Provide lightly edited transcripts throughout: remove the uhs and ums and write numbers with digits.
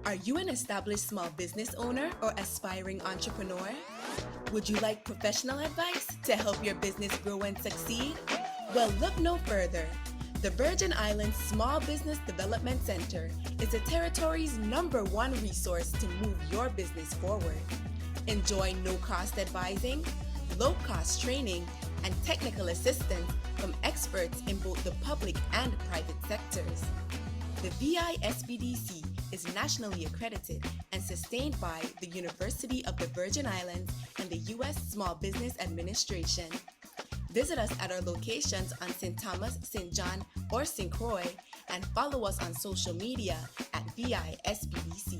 Are you an established small business owner or aspiring entrepreneur? Would you like professional advice to help your business grow and succeed? Well, look no further. The Virgin Islands Small Business Development Center is the territory's #1 resource to move your business forward. Enjoy no-cost advising, low-cost training, and technical assistance from experts in both the public and private sectors. The VISBDC is nationally accredited and sustained by the University of the Virgin Islands and the U.S. Small Business Administration. Visit us at our locations on St. Thomas, St. John, or St. Croix, and follow us on social media at VISBDC.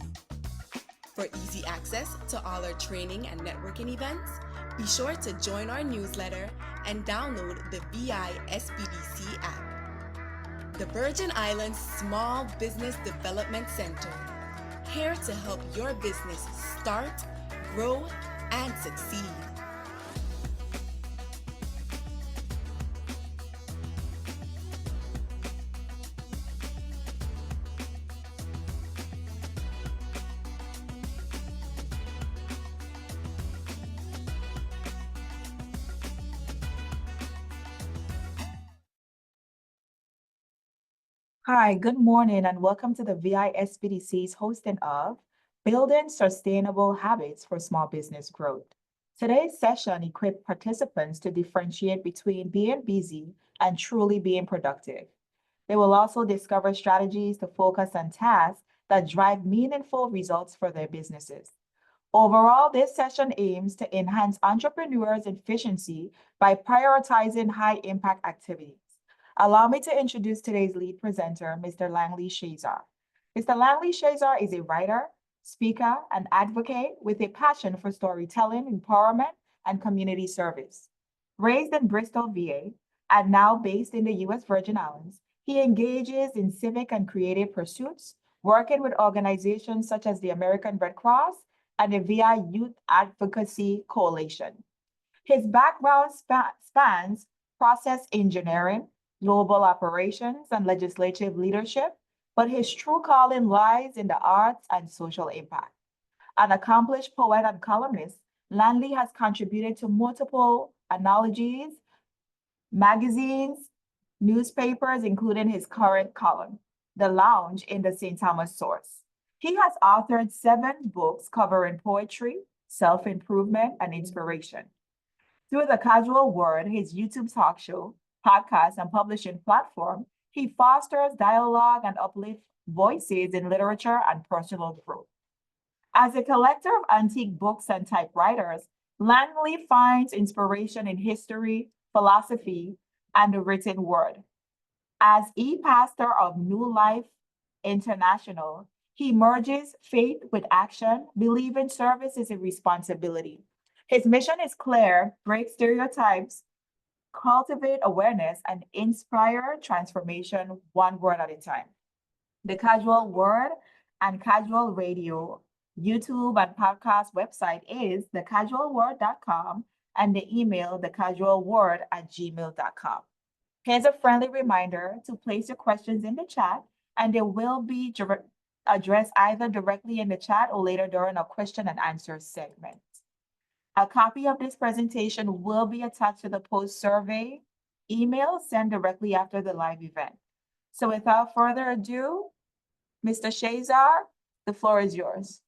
For easy access to all our training and networking events, be sure to join our newsletter and download the VISBDC app. The Virgin Islands Small Business Development Center, here to help your business start, grow, and succeed. Hi, good morning, and welcome to the VISBDC's hosting of Building Sustainable Habits for Small Business Growth. Today's session equipped participants to differentiate between being busy and truly being productive. They will also discover strategies to focus on tasks that drive meaningful results for their businesses. Overall, this session aims to enhance entrepreneurs' efficiency by prioritizing high-impact activities. Allow me to introduce today's lead presenter, Mr. Langley Shazar. Mr. Langley Shazar is a writer, speaker, and advocate with a passion for storytelling, empowerment, and community service. Raised in Bristol, VA, and now based in the U.S. Virgin Islands, he engages in civic and creative pursuits, working with organizations such as the American Red Cross and the VI Youth Advocacy Coalition. His background spans process engineering, global operations, and legislative leadership, but his true calling lies in the arts and social impact. An accomplished poet and columnist, Langley has contributed to multiple anthologies, magazines, newspapers, including his current column, The Lounge in the St. Thomas Source. He has authored 7 books covering poetry, self-improvement, and inspiration. Through The Casual Word, his YouTube talk show, podcast, and publishing platform, he fosters dialogue and uplifts voices in literature and personal growth. As a collector of antique books and typewriters, Langley finds inspiration in history, philosophy, and the written word. As e-pastor of New Life International, he merges faith with action, believing service is a responsibility. His mission is clear: break stereotypes, cultivate awareness, and inspire transformation one word at a time. The Casual Word and Casual Radio YouTube and podcast website is thecasualword.com and the email thecasualword@gmail.com. Here's a friendly reminder to place your questions in the chat, and they will be addressed either directly in the chat or later during a question and answer segment. A copy of this presentation will be attached to the post survey email sent directly after the live event. So without further ado, Mr. Shazar, the floor is yours.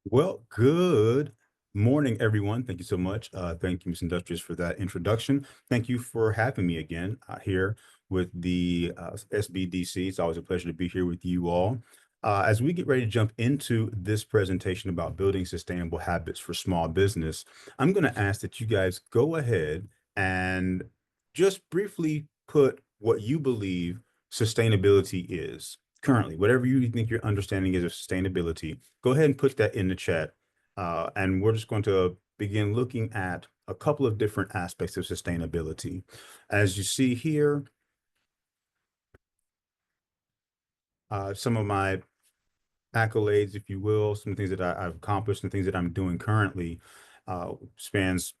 Well, good morning, everyone. Thank you so much. Thank you, Ms. Industrious, for that introduction. Thank you for having me again here with the SBDC. It's always a pleasure to be here with you all. As we get ready to jump into this presentation about building sustainable habits for small business, I'm going to ask that you guys go ahead and just briefly put what you believe sustainability is currently. Whatever you think your understanding is of sustainability, go ahead and put that in the chat. And we're just going to begin looking at a couple of different aspects of sustainability. As you see here, some of my accolades, if you will, some things that I've accomplished and things that I'm doing currently spans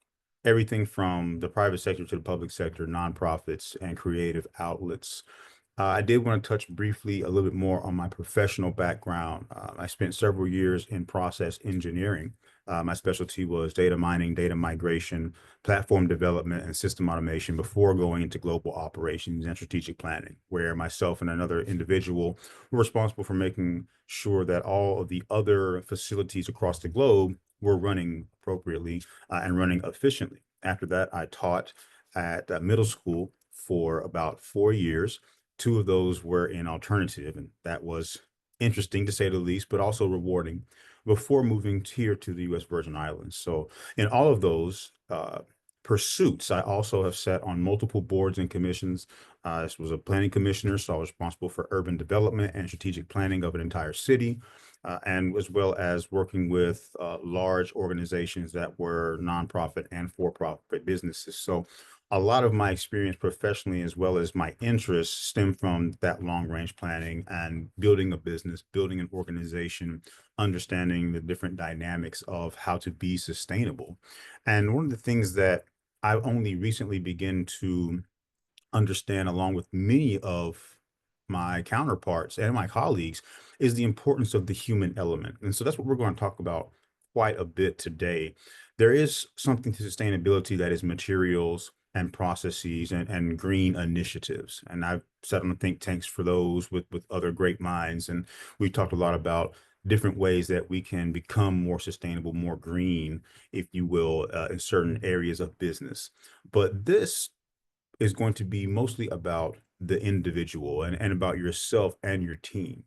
everything from the private sector to the public sector, nonprofits, and creative outlets. I did want to touch briefly a little bit more on my professional background. I spent several years in process engineering. My specialty was data mining, data migration, platform development, and system automation before going into global operations and strategic planning, where myself and another individual were responsible for making sure that all of the other facilities across the globe were running appropriately and running efficiently. After that, I taught at middle school for about 4 years. Two of those were in alternative, and that was interesting to say the least, but also rewarding before moving here to the U.S. Virgin Islands. So in all of those pursuits, I also have sat on multiple boards and commissions. This was a planning commissioner, so I was responsible for urban development and strategic planning of an entire city, and as well as working with large organizations that were nonprofit and for-profit businesses. So a lot of my experience professionally, as well as my interests, stem from that long range planning and building a business, building an organization, understanding the different dynamics of how to be sustainable. And one of the things that I've only recently begun to understand, along with many of my counterparts and my colleagues, is the importance of the human element. And so that's what we're going to talk about quite a bit today. There is something to sustainability that is materials and processes and green initiatives. And I've sat on the think tanks for those with other great minds. And we talked a lot about different ways that we can become more sustainable, more green, if you will, in certain areas of business. But this is going to be mostly about the individual and about yourself and your team,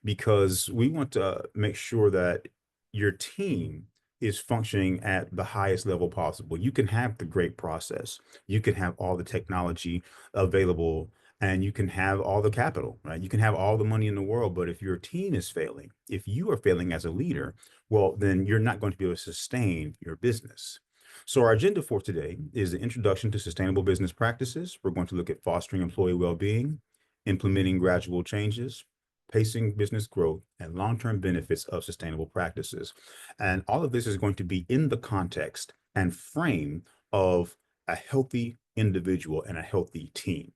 because we want to make sure that your team is functioning at the highest level possible. You can have the great process, you can have all the technology available, and you can have all the capital, right? You can have all the money in the world, but if your team is failing, if you are failing as a leader, well, then you're not going to be able to sustain your business. So our agenda for today is the introduction to sustainable business practices. We're going to look at fostering employee well-being, implementing gradual changes, pacing business growth, and long-term benefits of sustainable practices. And all of this is going to be in the context and frame of a healthy individual and a healthy team.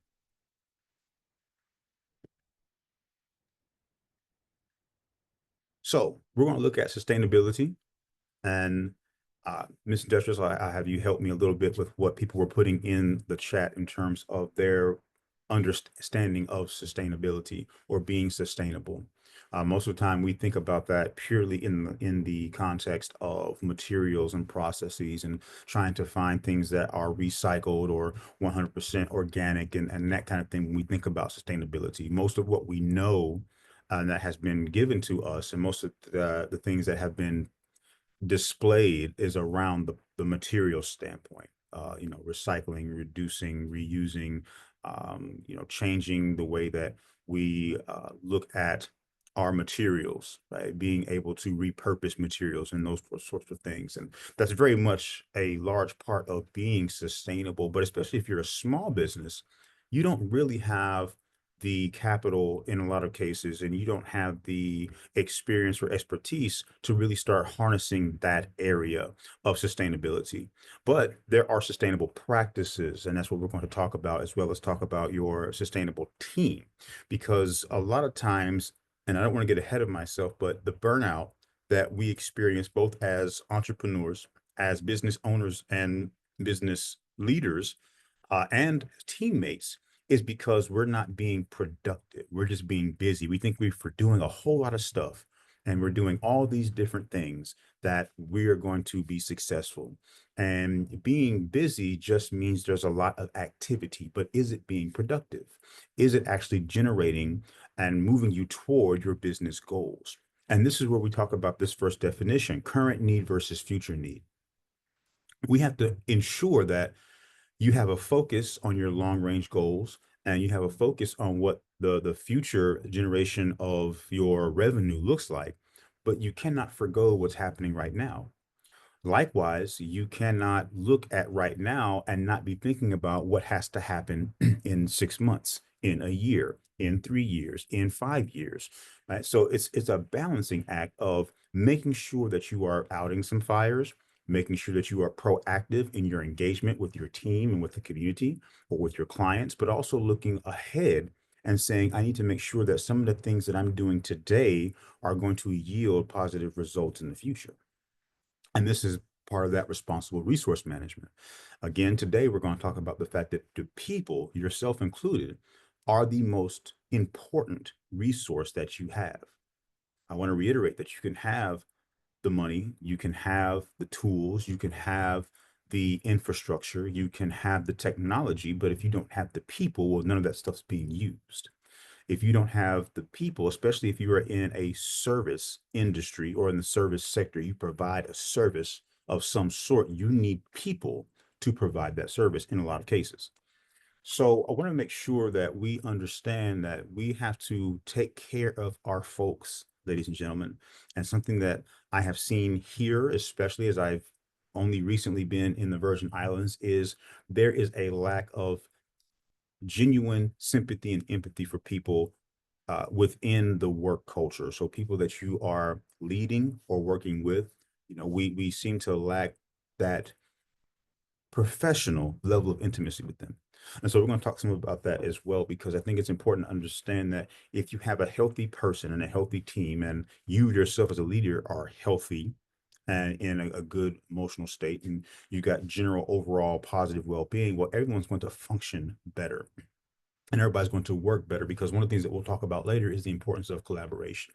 So we're going to look at sustainability. And Ms. Industrious, I have you help me a little bit with what people were putting in the chat in terms of their understanding of sustainability or being sustainable. Most of the time we think about that purely in the context of materials and processes and trying to find things that are recycled or 100% organic and that kind of thing when we think about sustainability. Most of what we know that has been given to us, and most of the things that have been displayed, is around the material standpoint. Recycling, reducing, reusing, changing the way that we look at our materials, right? Being able to repurpose materials and those sorts of things. And that's very much a large part of being sustainable, but especially if you're a small business, you don't really have the capital in a lot of cases, and you don't have the experience or expertise to really start harnessing that area of sustainability. But there are sustainable practices, and that's what we're going to talk about, as well as talk about your sustainable team, because a lot of times, and I don't want to get ahead of myself, but the burnout that we experience both as entrepreneurs, as business owners and business leaders, and teammates, is because we're not being productive. We're just being busy. We think we're doing a whole lot of stuff, and we're doing all these different things that we are going to be successful. And being busy just means there's a lot of activity, but is it being productive? Is it actually generating and moving you toward your business goals? And this is where we talk about this first definition: current need versus future need. We have to ensure that you have a focus on your long range goals, and you have a focus on what the future generation of your revenue looks like, but you cannot forgo what's happening right now. Likewise, you cannot look at right now and not be thinking about what has to happen in 6 months, in a year, in 3 years, in 5 years, right? So it's a balancing act of making sure that you are outing some fires, making sure that you are proactive in your engagement with your team and with the community or with your clients, but also looking ahead and saying, I need to make sure that some of the things that I'm doing today are going to yield positive results in the future. And this is part of that responsible resource management. Again, today we're going to talk about the fact that the people, yourself included, are the most important resource that you have. I want to reiterate that you can have the money, you can have the tools, you can have the infrastructure, you can have the technology, but if you don't have the people, well, none of that stuff's being used. If you don't have the people, especially if you are in a service industry or in the service sector, you provide a service of some sort, you need people to provide that service in a lot of cases. So I want to make sure that we understand that we have to take care of our folks, ladies and gentlemen. And something that I have seen here, especially as I've only recently been in the Virgin Islands, is there is a lack of genuine sympathy and empathy for people within the work culture. So people that you are leading or working with, we seem to lack that professional level of intimacy with them. And so we're going to talk some about that as well, because I think it's important to understand that if you have a healthy person and a healthy team, and you yourself as a leader are healthy and in a good emotional state, and you got general overall positive well-being, well, everyone's going to function better and everybody's going to work better, because one of the things that we'll talk about later is the importance of collaboration.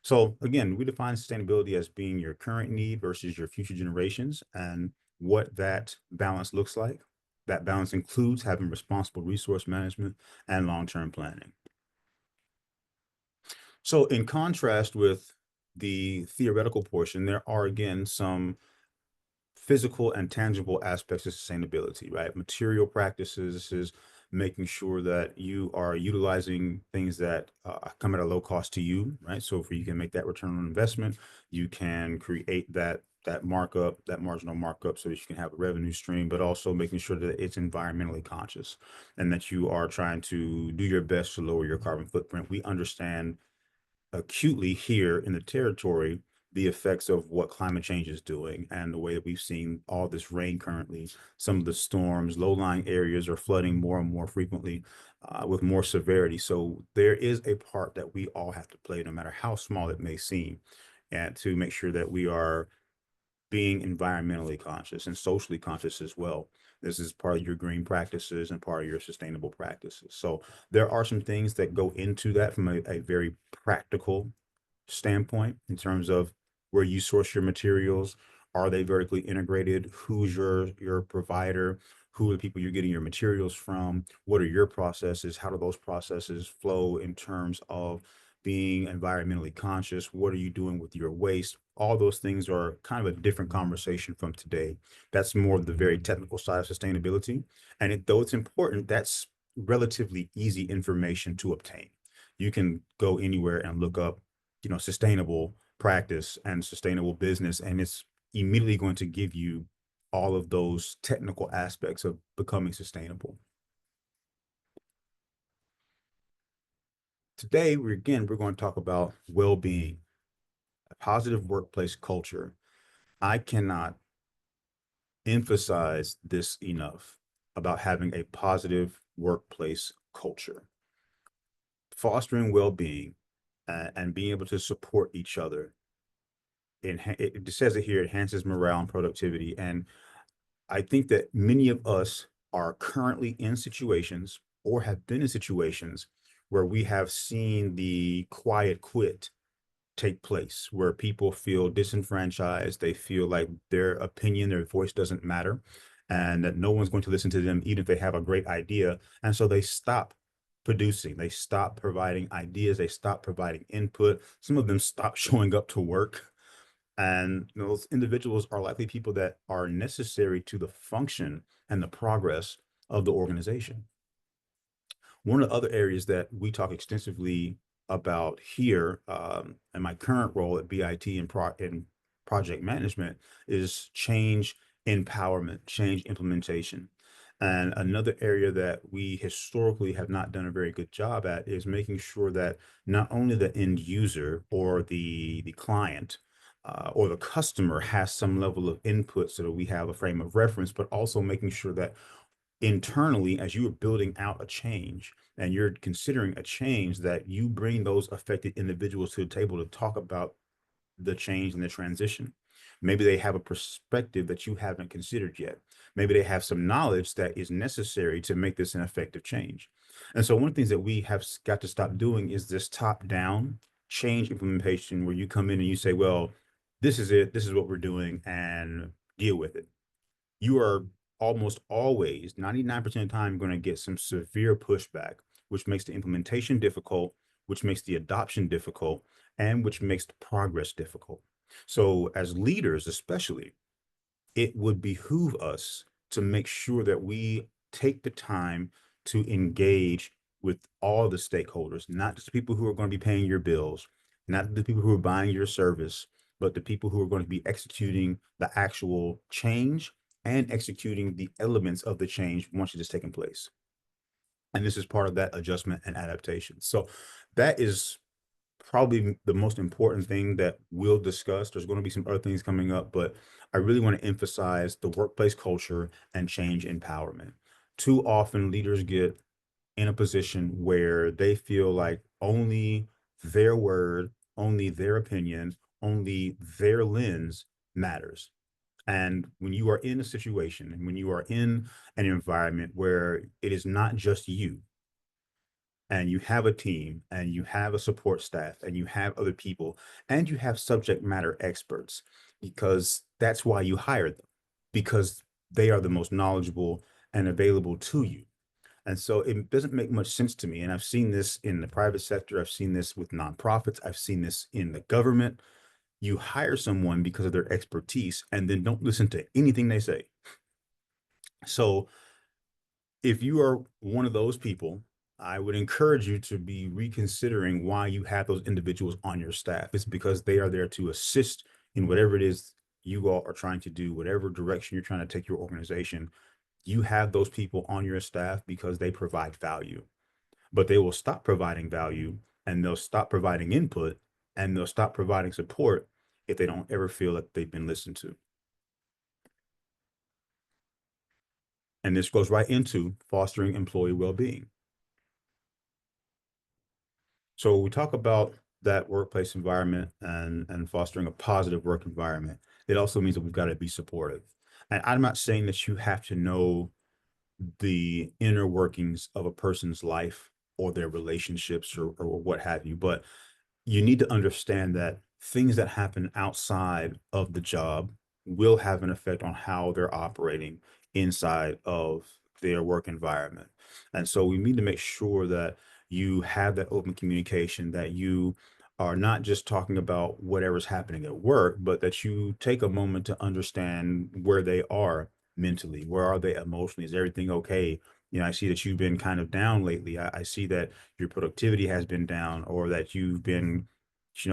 So again, we define sustainability as being your current need versus your future generations, and what that balance looks like. That balance includes having responsible resource management and long-term planning. So in contrast with the theoretical portion, there are again some physical and tangible aspects of sustainability, right? Material practices, this is making sure that you are utilizing things that come at a low cost to you, right? So if you can make that return on investment, you can create that markup, that marginal markup, so that you can have a revenue stream, but also making sure that it's environmentally conscious and that you are trying to do your best to lower your carbon footprint. We understand acutely here in the territory the effects of what climate change is doing, and the way that we've seen all this rain currently. Some of the storms, low-lying areas are flooding more and more frequently with more severity. So there is a part that we all have to play, no matter how small it may seem, and to make sure that we are being environmentally conscious and socially conscious as well. This is part of your green practices and part of your sustainable practices. So there are some things that go into that from a very practical standpoint, in terms of where you source your materials. Are they vertically integrated? Who's your provider? Who are the people you're getting your materials from? What are your processes? How do those processes flow in terms of being environmentally conscious? What are you doing with your waste? All those things are kind of a different conversation from today. That's more of the very technical side of sustainability. And though it's important, that's relatively easy information to obtain. You can go anywhere and look up, sustainable practice and sustainable business, and it's immediately going to give you all of those technical aspects of becoming sustainable. Today, we're going to talk about well-being, a positive workplace culture. I cannot emphasize this enough about having a positive workplace culture. Fostering well-being and being able to support each other. It says it here, it enhances morale and productivity. And I think that many of us are currently in situations, or have been in situations, where we have seen the quiet quit take place, where people feel disenfranchised. They feel like their opinion, their voice doesn't matter, and that no one's going to listen to them, even if they have a great idea. And so they stop producing, they stop providing ideas, they stop providing input. Some of them stop showing up to work. And those individuals are likely people that are necessary to the function and the progress of the organization. One of the other areas that we talk extensively about here, in my current role at BIT in project management, is change empowerment, change implementation. And another area that we historically have not done a very good job at is making sure that not only the end user or the client or the customer has some level of input, so that we have a frame of reference, but also making sure that internally, as you are building out a change and you're considering a change, that you bring those affected individuals to the table to talk about the change and the transition. Maybe they have a perspective that you haven't considered yet. Maybe they have some knowledge that is necessary to make this an effective change. And so one of the things that we have got to stop doing is this top down change implementation where you come in and you say, well, this is it, this is what we're doing, and deal with it. You are almost always 99% of the time going to get some severe pushback, which makes the implementation difficult, which makes the adoption difficult, and which makes the progress difficult. So as leaders, especially, it would behoove us to make sure that we take the time to engage with all the stakeholders, not just the people who are going to be paying your bills, not the people who are buying your service, but the people who are going to be executing the actual change and executing the elements of the change once it has taken place. And this is part of that adjustment and adaptation. So that is probably the most important thing that we'll discuss. There's going to be some other things coming up, but I really want to emphasize the workplace culture and change empowerment. Too often leaders get in a position where they feel like only their word, only their opinion, only their lens matters. And when you are in a situation and when you are in an environment where it is not just you, and you have a team and you have a support staff and you have other people and you have subject matter experts, because that's why you hire them, because they are the most knowledgeable and available to you. And so it doesn't make much sense to me. And I've seen this in the private sector. I've seen this with nonprofits. I've seen this in the government. You hire someone because of their expertise and then don't listen to anything they say. So if you are one of those people, I would encourage you to be reconsidering why you have those individuals on your staff. It's because they are there to assist in whatever it is you all are trying to do, whatever direction you're trying to take your organization. You have those people on your staff because they provide value, but they will stop providing value and they'll stop providing input and they'll stop providing support if they don't ever feel that they've been listened to. And this goes right into fostering employee well-being. So we talk about that workplace environment and fostering a positive work environment. It also means that we've got to be supportive. And I'm not saying that you have to know the inner workings of a person's life or their relationships or what have you, but you need to understand that things that happen outside of the job will have an effect on how they're operating inside of their work environment. And so we need to make sure that you have that open communication, that you are not just talking about whatever's happening at work, but that you take a moment to understand where they are mentally, where are they emotionally, is everything okay? You know, I see that you've been kind of down lately. I see that your productivity has been down, or that you've been,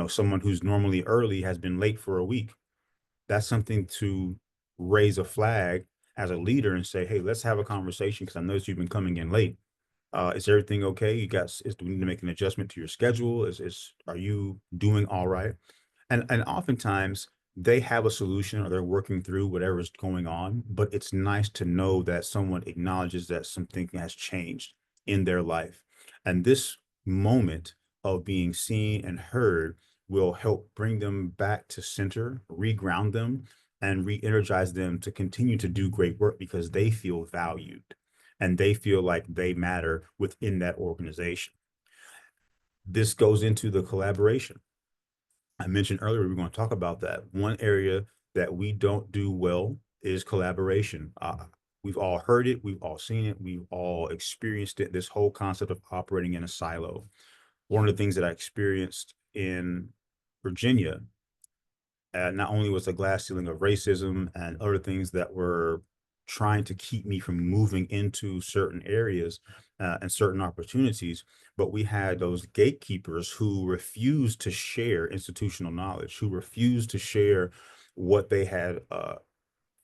someone who's normally early has been late for a week. That's something to raise a flag as a leader and say, hey, let's have a conversation because I noticed you've been coming in late. Is everything okay? Do we need to make an adjustment to your schedule? Are you doing all right? And oftentimes they have a solution or they're working through whatever's going on, but it's nice to know that someone acknowledges that something has changed in their life. And this moment of being seen and heard will help bring them back to center, reground them, and re-energize them to continue to do great work because they feel valued and they feel like they matter within that organization. This goes into the collaboration. I mentioned earlier, we're going to talk about that. One area that we don't do well is collaboration. We've all heard it, we've all seen it, we've all experienced it, this whole concept of operating in a silo. One of the things that I experienced in Virginia, not only was the glass ceiling of racism and other things that were trying to keep me from moving into certain areas and certain opportunities, but we had those gatekeepers who refused to share institutional knowledge, who refused to share what they had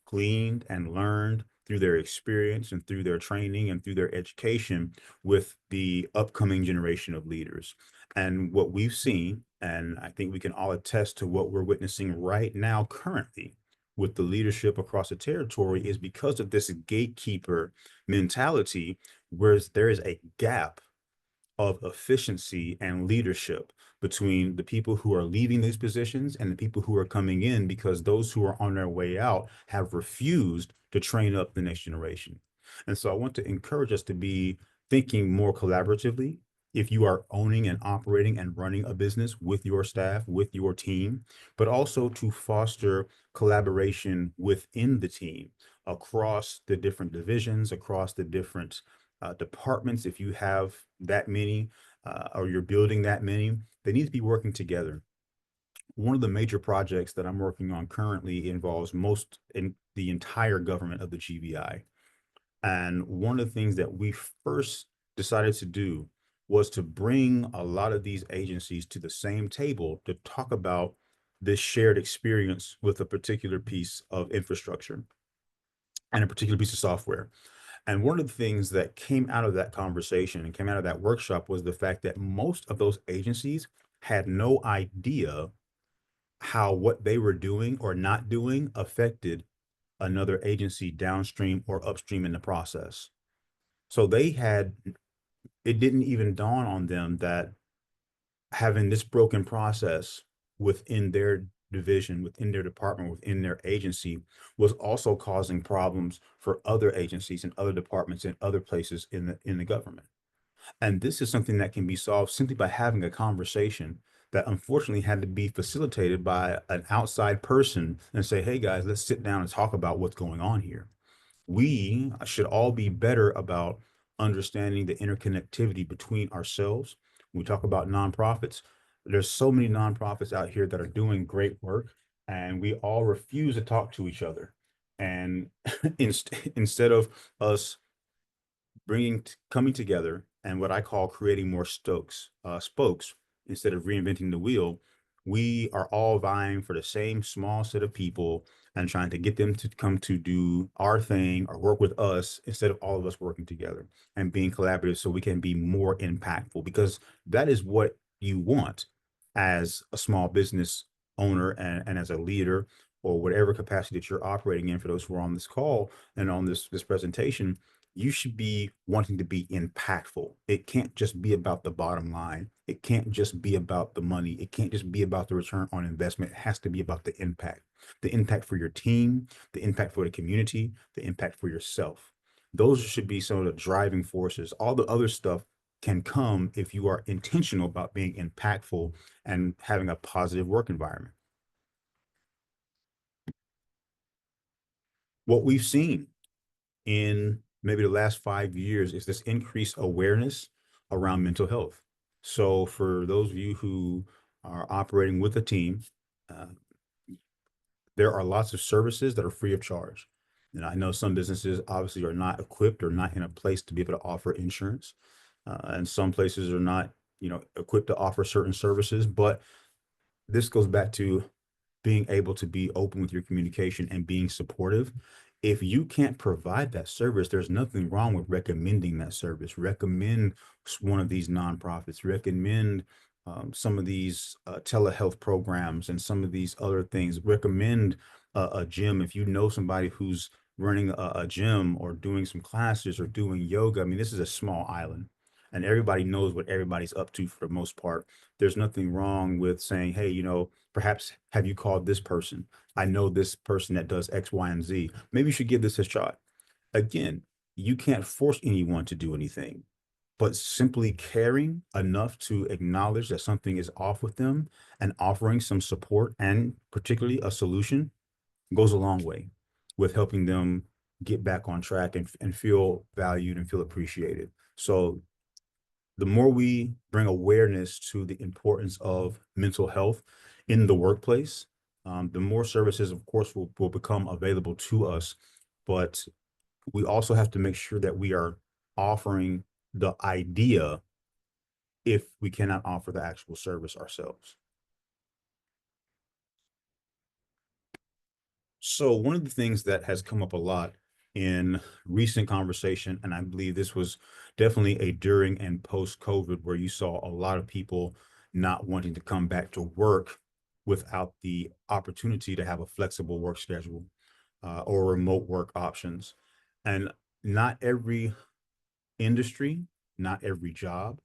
gleaned and learned through their experience and through their training and through their education with the upcoming generation of leaders. And what we've seen, and I think we can all attest to what we're witnessing right now currently with the leadership across the territory is because of this gatekeeper mentality, whereas there is a gap of efficiency and leadership between the people who are leaving these positions and the people who are coming in, because those who are on their way out have refused to train up the next generation. And so I want to encourage us to be thinking more collaboratively. If you are owning and operating and running a business with your staff, with your team, but also to foster collaboration within the team across the different divisions, across the different departments. If you have that many or you're building that many, they need to be working together. One of the major projects that I'm working on currently involves most in the entire government of the GVI. And one of the things that we first decided to do was to bring a lot of these agencies to the same table to talk about this shared experience with a particular piece of infrastructure and a particular piece of software. And one of the things that came out of that conversation and came out of that workshop was the fact that most of those agencies had no idea how what they were doing or not doing affected another agency downstream or upstream in the process. So it didn't even dawn on them that having this broken process within their division, within their department, within their agency was also causing problems for other agencies and other departments and other places in the government. And this is something that can be solved simply by having a conversation that unfortunately had to be facilitated by an outside person and say, hey guys, let's sit down and talk about what's going on here. We should all be better about understanding the interconnectivity between ourselves. When we talk about nonprofits, there's so many nonprofits out here that are doing great work, and we all refuse to talk to each other. And instead of us coming together and what I call creating more spokes, instead of reinventing the wheel, we are all vying for the same small set of people and trying to get them to come to do our thing or work with us instead of all of us working together and being collaborative so we can be more impactful, because that is what you want as a small business owner and as a leader or whatever capacity that you're operating in. For those who are on this call and on this presentation, you should be wanting to be impactful. It can't just be about the bottom line. It can't just be about the money. It can't just be about the return on investment. It has to be about the impact for your team, the impact for the community, the impact for yourself. Those should be some of the driving forces. All the other stuff can come if you are intentional about being impactful and having a positive work environment. What we've seen in maybe the last 5 years is this increased awareness around mental health. So for those of you who are operating with a team, uh, there are lots of services that are free of charge. And I know some businesses obviously are not equipped or not in a place to be able to offer insurance. And some places are not, equipped to offer certain services. But this goes back to being able to be open with your communication and being supportive. If you can't provide that service, there's nothing wrong with recommending that service. Recommend one of these nonprofits, recommend some of these telehealth programs and some of these other things. Recommend a gym. If you know somebody who's running a gym or doing some classes or doing yoga, I mean, this is a small island and everybody knows what everybody's up to for the most part. There's nothing wrong with saying, hey, perhaps have you called this person? I know this person that does X, Y, and Z. Maybe you should give this a shot. Again, you can't force anyone to do anything, but simply caring enough to acknowledge that something is off with them and offering some support and particularly a solution goes a long way with helping them get back on track and feel valued and feel appreciated. So the more we bring awareness to the importance of mental health in the workplace, the more services, of course, will become available to us. But we also have to make sure that we are offering the idea if we cannot offer the actual service ourselves. So one of the things that has come up a lot in recent conversation, and I believe this was definitely a during and post-COVID where you saw a lot of people not wanting to come back to work without the opportunity to have a flexible work schedule or remote work options. And not every industry, not every job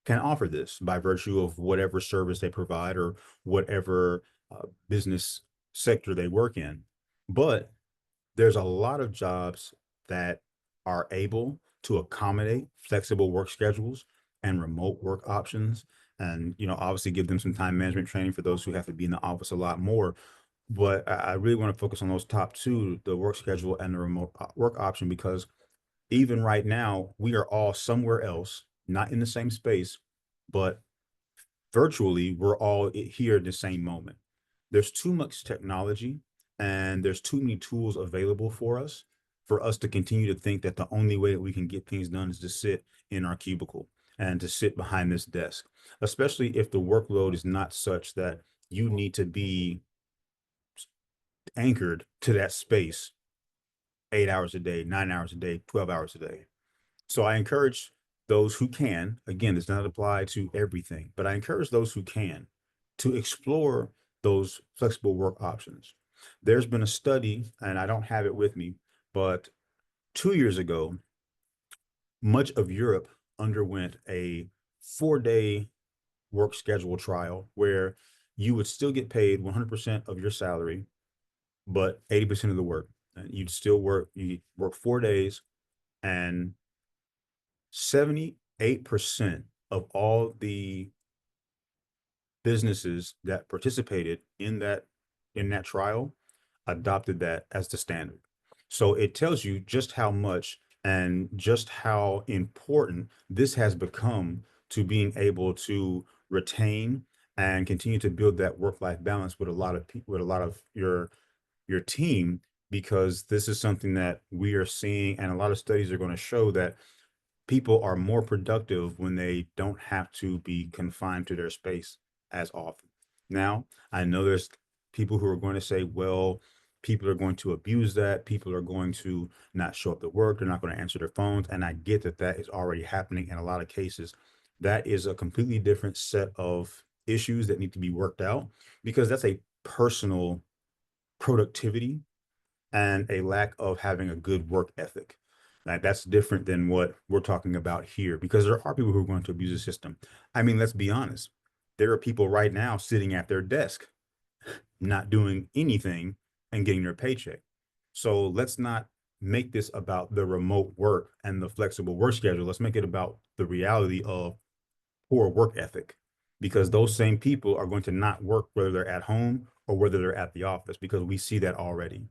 can offer this by virtue of whatever service they provide or whatever business sector they work in. But there's a lot of jobs that are able to accommodate flexible work schedules and remote work options. And, obviously give them some time management training for those who have to be in the office a lot more. But I really want to focus on those top two, the work schedule and the remote work option, because even right now, we are all somewhere else, not in the same space, but virtually, we're all here in the same moment. There's too much technology and there's too many tools available for us to continue to think that the only way that we can get things done is to sit in our cubicle and to sit behind this desk, especially if the workload is not such that you need to be anchored to that space 8 hours a day, 9 hours a day, 12 hours a day. So I encourage those who can, again, does not apply to everything, but I encourage those who can to explore those flexible work options. There's been a study, and I don't have it with me, but 2 years ago, much of Europe underwent a 4-day work schedule trial where you would still get paid 100% of your salary, but 80% of the work. And you work 4 days, and 78% of all the businesses that participated in that trial adopted that as the standard. So it tells you just how much and just how important this has become to being able to retain and continue to build that work-life balance with a lot of people, with a lot of your team, because this is something that we are seeing, and a lot of studies are going to show that people are more productive when they don't have to be confined to their space as often. Now, I know there's people who are going to say, well, people are going to abuse that. People are going to not show up to work. They're not going to answer their phones. And I get that that is already happening in a lot of cases. That is a completely different set of issues that need to be worked out, because that's a personal productivity and a lack of having a good work ethic. Like, that's different than what we're talking about here, because there are people who are going to abuse the system. I mean, let's be honest. There are people right now sitting at their desk, not doing anything and getting their paycheck. So let's not make this about the remote work and the flexible work schedule. Let's make it about the reality of poor work ethic, because those same people are going to not work whether they're at home or whether they're at the office, because we see that already.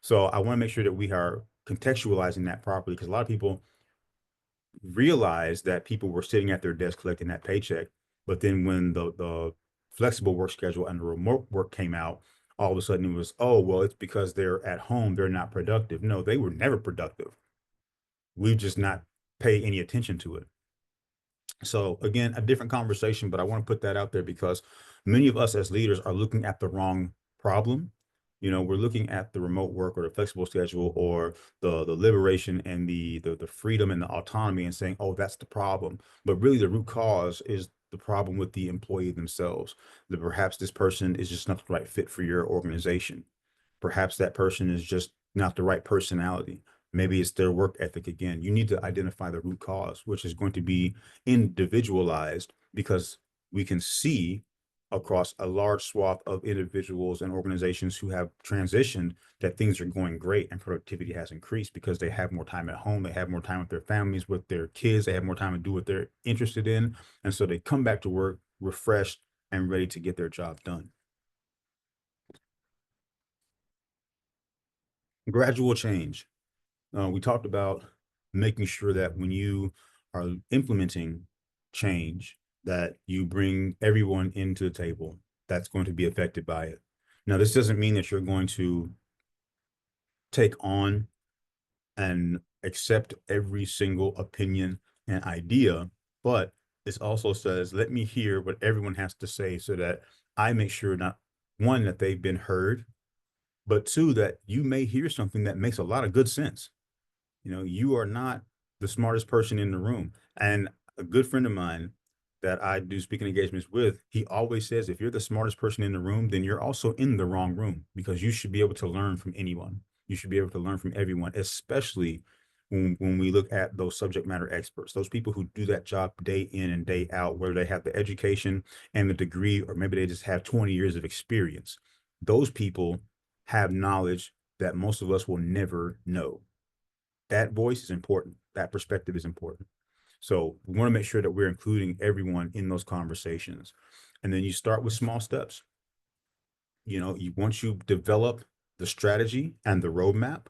So I want to make sure that we are contextualizing that properly, because a lot of people realize that people were sitting at their desk collecting that paycheck. But then when the flexible work schedule and the remote work came out, all of a sudden it was, oh, well, it's because they're at home, they're not productive. No, they were never productive. We just not pay any attention to it. So again, a different conversation, but I want to put that out there because many of us as leaders are looking at the wrong problem. We're looking at the remote work or the flexible schedule or the liberation and the freedom and the autonomy and saying, oh, that's the problem. But really the root cause is the problem with the employee themselves. That perhaps this person is just not the right fit for your organization. Perhaps that person is just not the right personality. Maybe it's their work ethic again. You need to identify the root cause, which is going to be individualized, because we can see across a large swath of individuals and organizations who have transitioned that things are going great and productivity has increased because they have more time at home. They have more time with their families, with their kids. They have more time to do what they're interested in. And so they come back to work refreshed and ready to get their job done. Gradual change. We talked about making sure that when you are implementing change, that you bring everyone into the table that's going to be affected by it. Now, this doesn't mean that you're going to take on and accept every single opinion and idea, but it also says, let me hear what everyone has to say so that I make sure, not one, that they've been heard, but two, that you may hear something that makes a lot of good sense. You are not the smartest person in the room. And a good friend of mine that I do speaking engagements with, he always says, if you're the smartest person in the room, then you're also in the wrong room, because you should be able to learn from anyone. You should be able to learn from everyone, especially when we look at those subject matter experts, those people who do that job day in and day out, whether they have the education and the degree, or maybe they just have 20 years of experience. Those people have knowledge that most of us will never know. That voice is important. That perspective is important. So we want to make sure that we're including everyone in those conversations. And then you start with small steps. Once you develop the strategy and the roadmap,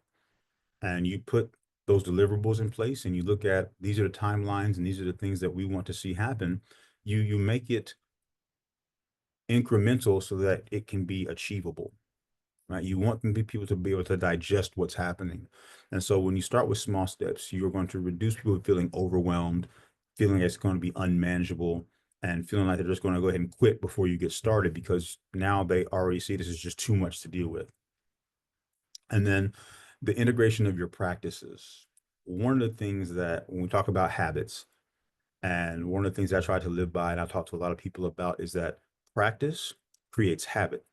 and you put those deliverables in place, and you look at, these are the timelines and these are the things that we want to see happen, you make it incremental so that it can be achievable. Right? You want people to be able to digest what's happening. And so when you start with small steps, you're going to reduce people feeling overwhelmed, feeling it's going to be unmanageable, and feeling like they're just going to go ahead and quit before you get started, because now they already see this is just too much to deal with. And then the integration of your practices. One of the things that, when we talk about habits, and one of the things I try to live by, and I talk to a lot of people about, is that practice creates habit.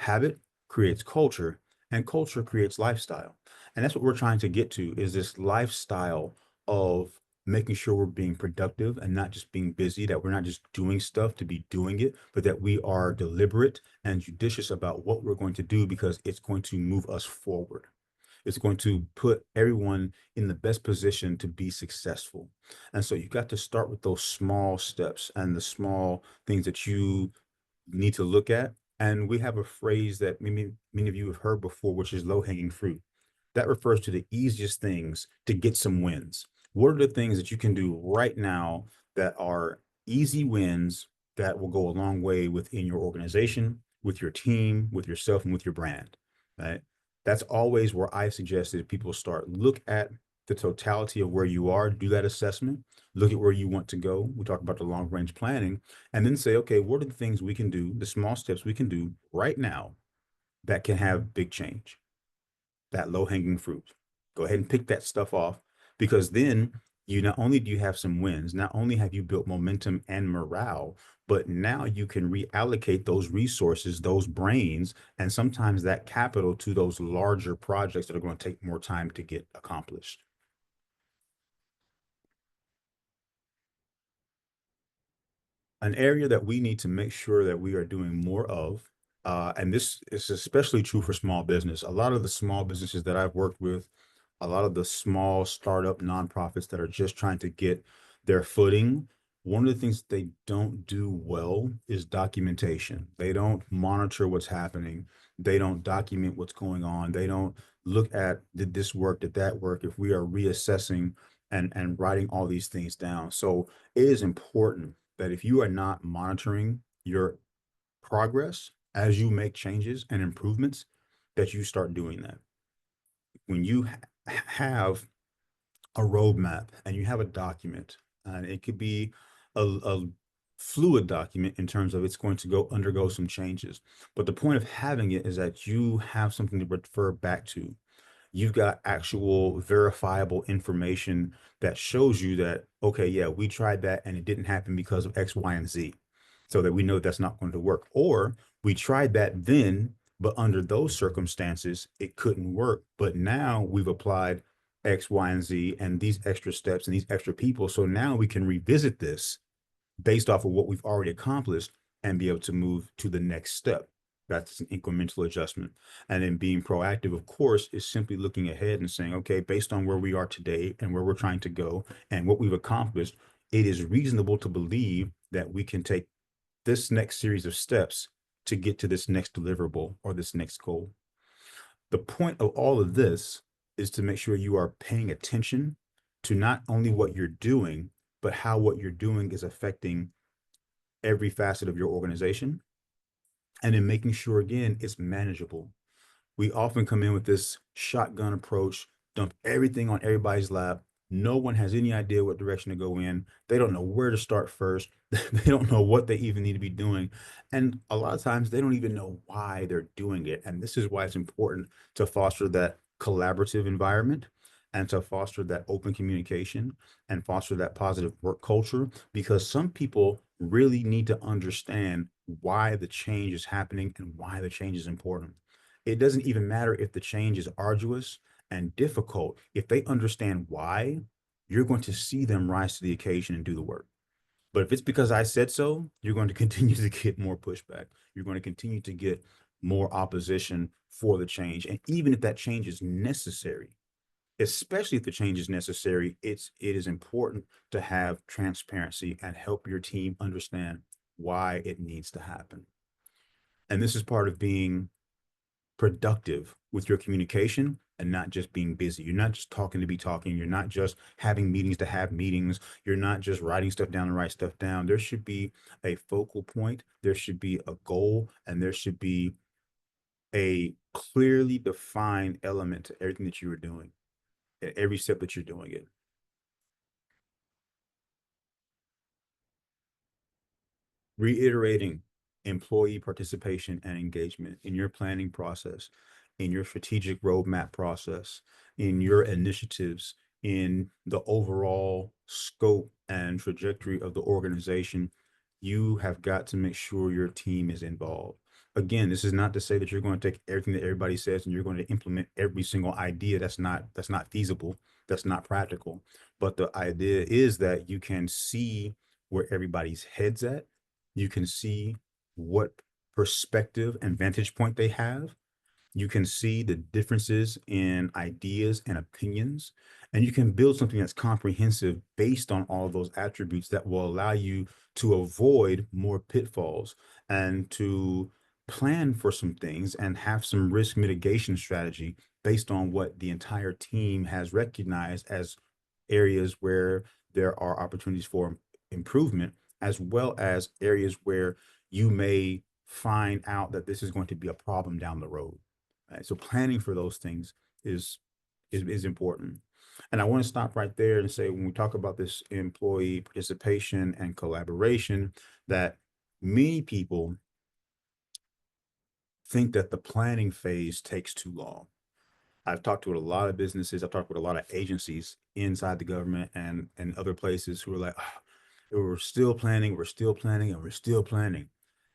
Habit creates culture, and culture creates lifestyle. And that's what we're trying to get to, is this lifestyle of making sure we're being productive and not just being busy, that we're not just doing stuff to be doing it, but that we are deliberate and judicious about what we're going to do, because it's going to move us forward. It's going to put everyone in the best position to be successful. And so you've got to start with those small steps and the small things that you need to look at. And we have a phrase that many of you have heard before, which is low-hanging fruit. That refers to the easiest things to get some wins. What are the things that you can do right now that are easy wins that will go a long way within your organization, with your team, with yourself, and with your brand, right? That's always where I suggested people start. Look at the totality of where you are, do that assessment, look at where you want to go. We talk about the long range planning, and then say, okay, what are the things we can do, the small steps we can do right now that can have big change, that low hanging fruit. Go ahead and pick that stuff off, because then you not only do you have some wins, not only have you built momentum and morale, but now you can reallocate those resources, those brains, and sometimes that capital to those larger projects that are going to take more time to get accomplished. An area that we need to make sure that we are doing more of, and this is especially true for small business. A lot of the small businesses that I've worked with, a lot of the small startup nonprofits that are just trying to get their footing, one of the things they don't do well is documentation. They don't monitor what's happening. They don't document what's going on. They don't look at, did this work, did that work, if we are reassessing and writing all these things down. So it is important that if you are not monitoring your progress as you make changes and improvements, that you start doing that. When you have a roadmap and you have a document, and it could be a fluid document in terms of it's going to undergo some changes. But the point of having it is that you have something to refer back to. You've got actual verifiable information that shows you that, okay, yeah, we tried that and it didn't happen because of X, Y, and Z. So that we know that's not going to work. Or we tried that then, but under those circumstances, it couldn't work. But now we've applied X, Y, and Z and these extra steps and these extra people. So now we can revisit this based off of what we've already accomplished and be able to move to the next step. That's an incremental adjustment. And then being proactive, of course, is simply looking ahead and saying, okay, based on where we are today and where we're trying to go and what we've accomplished, it is reasonable to believe that we can take this next series of steps to get to this next deliverable or this next goal. The point of all of this is to make sure you are paying attention to not only what you're doing, but how what you're doing is affecting every facet of your organization. And then making sure, again, it's manageable. We often come in with this shotgun approach, dump everything on everybody's lap. No one has any idea what direction to go in. They don't know where to start first. They don't know what they even need to be doing. And a lot of times they don't even know why they're doing it. And this is why it's important to foster that collaborative environment and to foster that open communication and foster that positive work culture, because some people really need to understand why the change is happening and why the change is important. It doesn't even matter if the change is arduous and difficult. If they understand why, you're going to see them rise to the occasion and do the work. But if it's because I said so, you're going to continue to get more pushback. You're going to continue to get more opposition for the change. And even if that change is necessary, especially if the change is necessary, it is important to have transparency and help your team understand why it needs to happen. And this is part of being productive with your communication and not just being busy. You're not just talking to be talking. You're not just having meetings to have meetings. You're not just writing stuff down to write stuff down. There should be a focal point. There should be a goal, and there should be a clearly defined element to everything that you are doing, at every step that you're doing it. Reiterating employee participation and engagement in your planning process, in your strategic roadmap process, in your initiatives, in the overall scope and trajectory of the organization. You have got to make sure your team is involved. Again, this is not to say that you're going to take everything that everybody says and you're going to implement every single idea. That's not feasible. That's not practical. But the idea is that you can see where everybody's head's at. You can see what perspective and vantage point they have. You can see the differences in ideas and opinions, and you can build something that's comprehensive based on all of those attributes that will allow you to avoid more pitfalls and to plan for some things and have some risk mitigation strategy based on what the entire team has recognized as areas where there are opportunities for improvement, as well as areas where you may find out that this is going to be a problem down the road. Right? So planning for those things is important. And I want to stop right there and say, when we talk about this employee participation and collaboration, that many people think that the planning phase takes too long. I've talked to a lot of businesses. I've talked with a lot of agencies inside the government and other places who are like, "Ah, we're still planning, we're still planning, and we're still planning."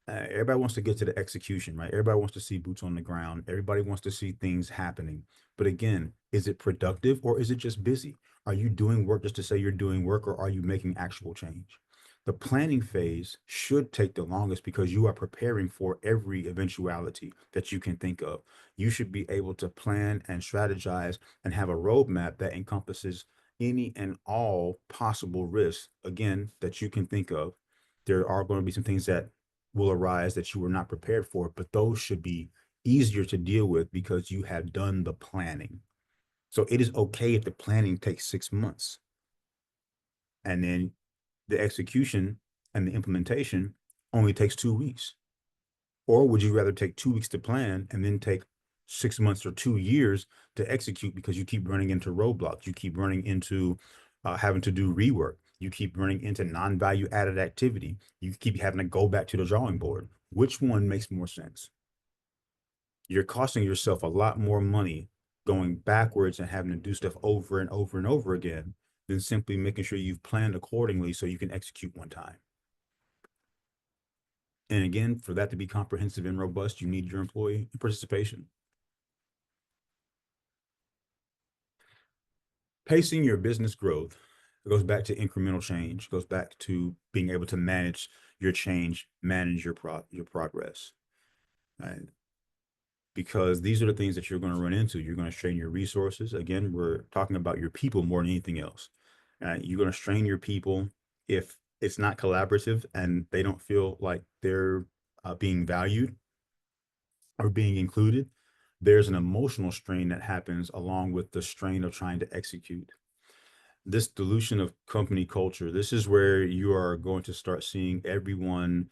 Everybody wants to get to the execution, right? Everybody wants to see boots on the ground. Everybody wants to see things happening. But again, is it productive or is it just busy? Are you doing work just to say you're doing work, or are you making actual change? The planning phase should take the longest because you are preparing for every eventuality that you can think of. You should be able to plan and strategize and have a roadmap that encompasses any and all possible risks, again, that you can think of. There are going to be some things that will arise that you were not prepared for, but those should be easier to deal with because you have done the planning. So it is okay if the planning takes 6 months and then the execution and the implementation only takes 2 weeks. Or would you rather take 2 weeks to plan and then take 6 months or 2 years to execute because you keep running into roadblocks, you keep running into having to do rework, you keep running into non-value added activity, you keep having to go back to the drawing board? Which one makes more sense? You're costing yourself a lot more money going backwards and having to do stuff over and over and over again than simply making sure you've planned accordingly so you can execute one time. And again, for that to be comprehensive and robust, you need your employee participation. Pacing your business growth, it goes back to incremental change, goes back to being able to manage your change, manage your progress, right? Because these are the things that you're going to run into. You're going to strain your resources. Again, we're talking about your people more than anything else. You're going to strain your people if it's not collaborative and they don't feel like they're being valued or being included. There's an emotional strain that happens along with the strain of trying to execute. This dilution of company culture, this is where you are going to start seeing everyone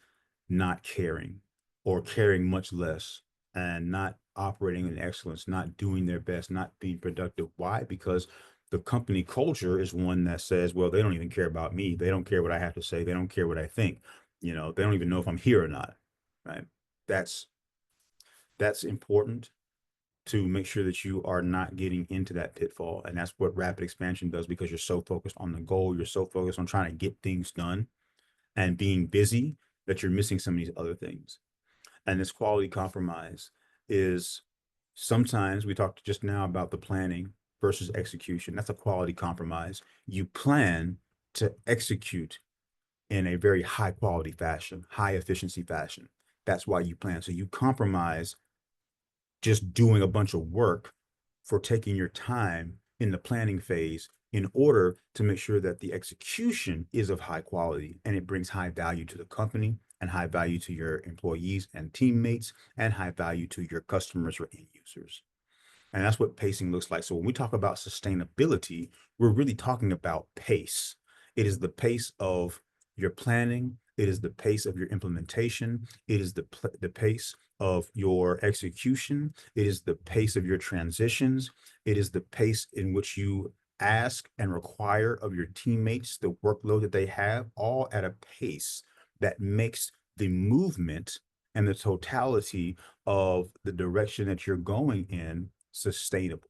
not caring or caring much less and not operating in excellence, not doing their best, not being productive. Why? Because the company culture is one that says, well, they don't even care about me. They don't care what I have to say. They don't care what I think. They don't even know if I'm here or not. Right? That's important. to make sure that you are not getting into that pitfall. And that's what rapid expansion does, because you're so focused on the goal, you're so focused on trying to get things done and being busy that you're missing some of these other things. And this quality compromise is, sometimes we talked just now about the planning versus execution. That's a quality compromise. You plan to execute in a very high quality fashion, high efficiency fashion. That's why you plan. So you compromise just doing a bunch of work for taking your time in the planning phase in order to make sure that the execution is of high quality and it brings high value to the company and high value to your employees and teammates and high value to your customers or end users. And that's what pacing looks like. So when we talk about sustainability, we're really talking about pace. It is the pace of your planning. It is the pace of your implementation. It is the pace of your execution. It is the pace of your transitions. It is the pace in which you ask and require of your teammates the workload that they have, all at a pace that makes the movement and the totality of the direction that you're going in sustainable.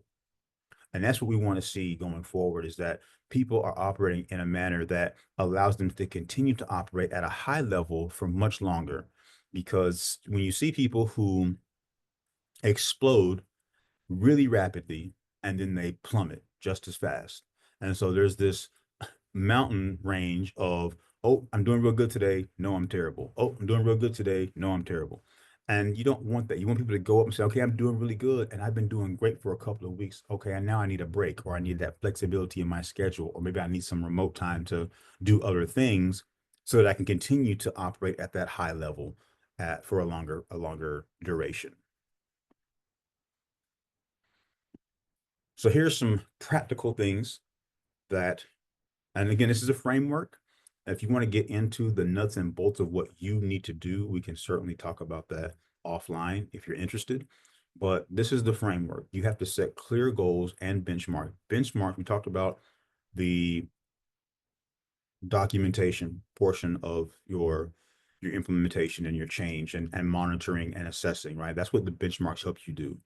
And that's what we want to see going forward, is that people are operating in a manner that allows them to continue to operate at a high level for much longer. Because when you see people who explode really rapidly and then they plummet just as fast. And so there's this mountain range of, oh, I'm doing real good today. No, I'm terrible. Oh, I'm doing real good today. No, I'm terrible. And you don't want that. You want people to go up and say, okay, I'm doing really good and I've been doing great for a couple of weeks. Okay, and now I need a break, or I need that flexibility in my schedule, or maybe I need some remote time to do other things so that I can continue to operate at that high level for a longer duration. So here's some practical things that, and again, this is a framework. If you want to get into the nuts and bolts of what you need to do, we can certainly talk about that offline if you're interested. But this is the framework. You have to set clear goals and benchmark. Benchmark, we talked about the documentation portion of your implementation and your change and monitoring and assessing, right? That's what the benchmarks help you do.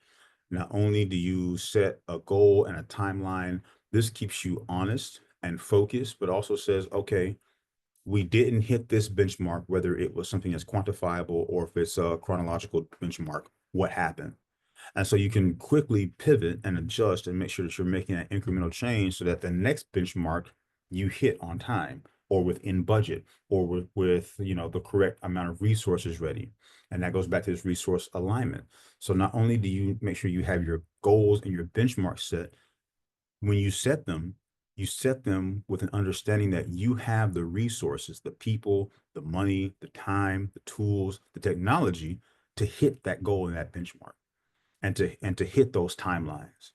Not only do you set a goal and a timeline, this keeps you honest and focused, but also says, okay, we didn't hit this benchmark, whether it was something that's quantifiable or if it's a chronological benchmark, what happened? And so you can quickly pivot and adjust and make sure that you're making an incremental change so that the next benchmark you hit on time or within budget or with the correct amount of resources ready. And that goes back to this resource alignment. So not only do you make sure you have your goals and your benchmarks set, when you set them with an understanding that you have the resources, the people, the money, the time, the tools, the technology to hit that goal and that benchmark and to hit those timelines.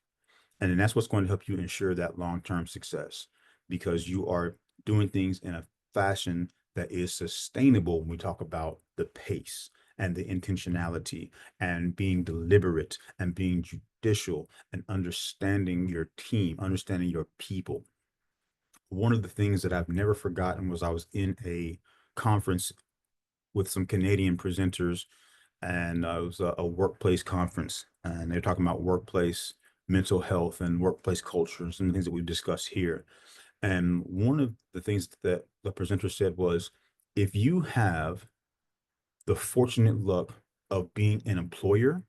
And then that's what's going to help you ensure that long-term success, because you are doing things in a fashion that is sustainable when we talk about the pace and the intentionality and being deliberate and being judicial and understanding your team, understanding your people. One of the things that I've never forgotten was I was in a conference with some Canadian presenters, and it was a workplace conference, and they're talking about workplace mental health and workplace culture, some of the things that we've discussed here. And one of the things that the presenter said was, if you have the fortunate luck of being an employer,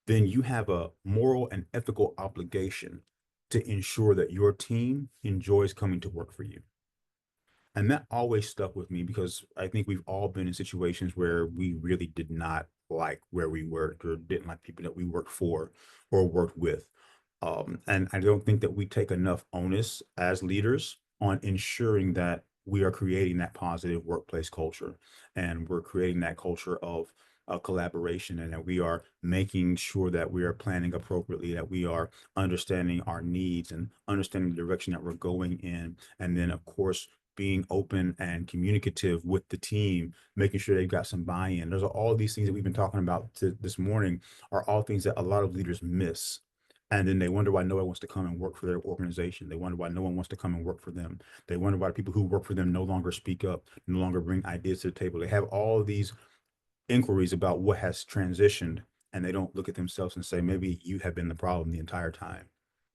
then you have a moral and ethical obligation to ensure that your team enjoys coming to work for you. And that always stuck with me, because I think we've all been in situations where we really did not like where we worked or didn't like people that we worked for or worked with. And I don't think that we take enough onus as leaders on ensuring that we are creating that positive workplace culture, and we're creating that culture of collaboration, and that we are making sure that we are planning appropriately, that we are understanding our needs and understanding the direction that we're going in. And then, of course, being open and communicative with the team, making sure they've got some buy-in. There's all these things that we've been talking about this morning are all things that a lot of leaders miss. And then they wonder why no one wants to come and work for their organization. They wonder why no one wants to come and work for them. They wonder why people who work for them no longer speak up, no longer bring ideas to the table. They have all of these inquiries about what has transitioned and they don't look at themselves and say, maybe you have been the problem the entire time.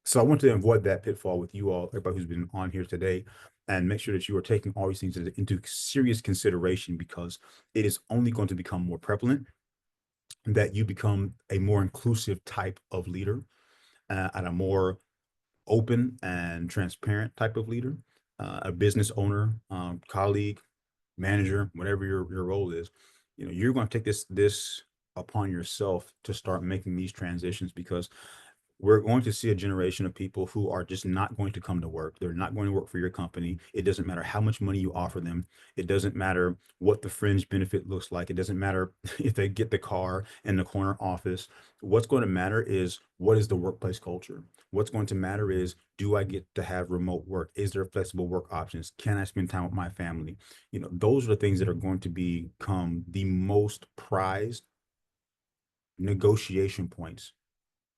So I want to avoid that pitfall with you all, everybody who's been on here today, and make sure that you are taking all these things into serious consideration, because it is only going to become more prevalent that you become a more inclusive type of leader, and a more open and transparent type of leader, a business owner, colleague, manager, whatever your role is. You're going to take this upon yourself to start making these transitions, because we're going to see a generation of people who are just not going to come to work. They're not going to work for your company. It doesn't matter how much money you offer them. It doesn't matter what the fringe benefit looks like. It doesn't matter if they get the car in the corner office. What's going to matter is, what is the workplace culture? What's going to matter is, do I get to have remote work? Is there flexible work options? Can I spend time with my family? Those are the things that are going to become the most prized negotiation points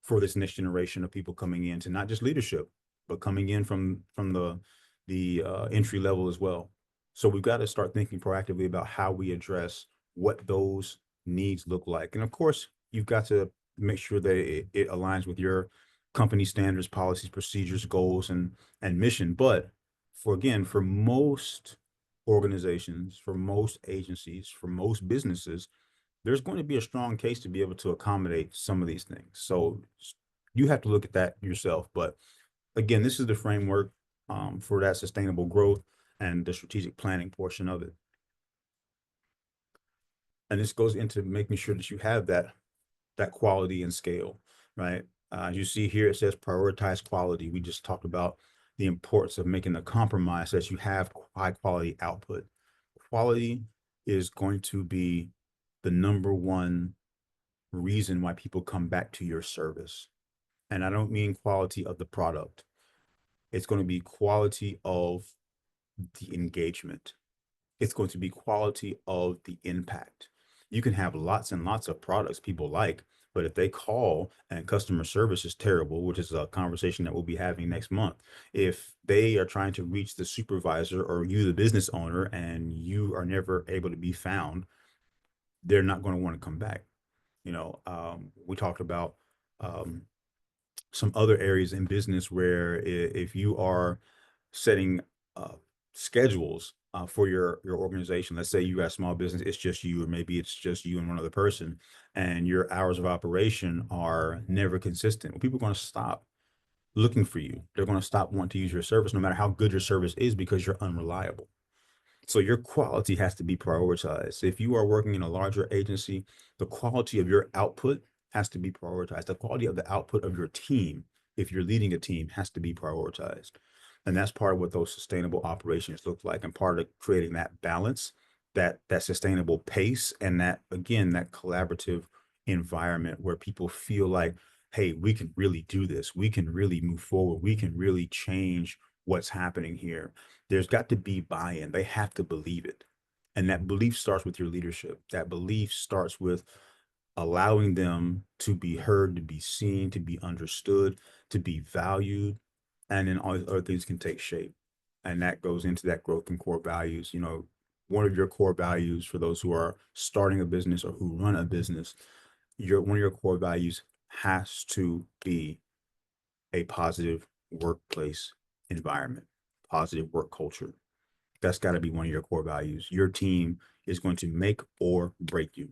for this next generation of people coming into not just leadership, but coming in from the entry level as well. So we've got to start thinking proactively about how we address what those needs look like. And of course, you've got to make sure that it aligns with your company standards, policies, procedures, goals, and mission. But for most organizations, for most agencies, for most businesses, there's going to be a strong case to be able to accommodate some of these things. So you have to look at that yourself. But again, this is the framework for that sustainable growth and the strategic planning portion of it. And this goes into making sure that you have that quality and scale, right? You see here, it says prioritize quality. We just talked about the importance of making the compromise that you have high quality output. Quality is going to be the number one reason why people come back to your service. And I don't mean quality of the product. It's going to be quality of the engagement. It's going to be quality of the impact. You can have lots and lots of products people like, but if they call and customer service is terrible, which is a conversation that we'll be having next month, if they are trying to reach the supervisor or you, the business owner, and you are never able to be found, they're not going to want to come back. We talked about some other areas in business where if you are setting schedules for your organization, let's say you got a small business, it's just you, or maybe it's just you and one other person, and your hours of operation are never consistent, well, people are going to stop looking for you. They're going to stop wanting to use your service, no matter how good your service is, because you're unreliable. So your quality has to be prioritized. If you are working in a larger agency, the quality of your output has to be prioritized. The quality of the output of your team, if you're leading a team, has to be prioritized. And that's part of what those sustainable operations look like, and part of creating that balance, that sustainable pace, and that, again, that collaborative environment where people feel like, hey, we can really do this. We can really move forward. We can really change what's happening here. There's got to be buy-in. They have to believe it. And that belief starts with your leadership. That belief starts with allowing them to be heard, to be seen, to be understood, to be valued. And then all these other things can take shape. And that goes into that growth and core values. One of your core values, for those who are starting a business or who run a business, one of your core values has to be a positive workplace environment, positive work culture. That's got to be one of your core values. Your team is going to make or break you.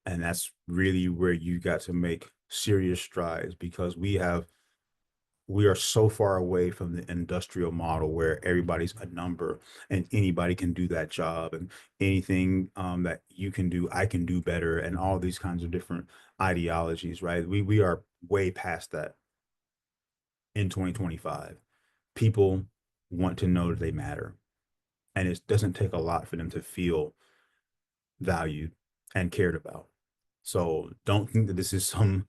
And that's really where you got to make serious strides, because we are so far away from the industrial model where everybody's a number and anybody can do that job, and anything that you can do, I can do better, and all these kinds of different ideologies, right? We are way past that in 2025. People want to know that they matter, and it doesn't take a lot for them to feel valued and cared about. So don't think that this is some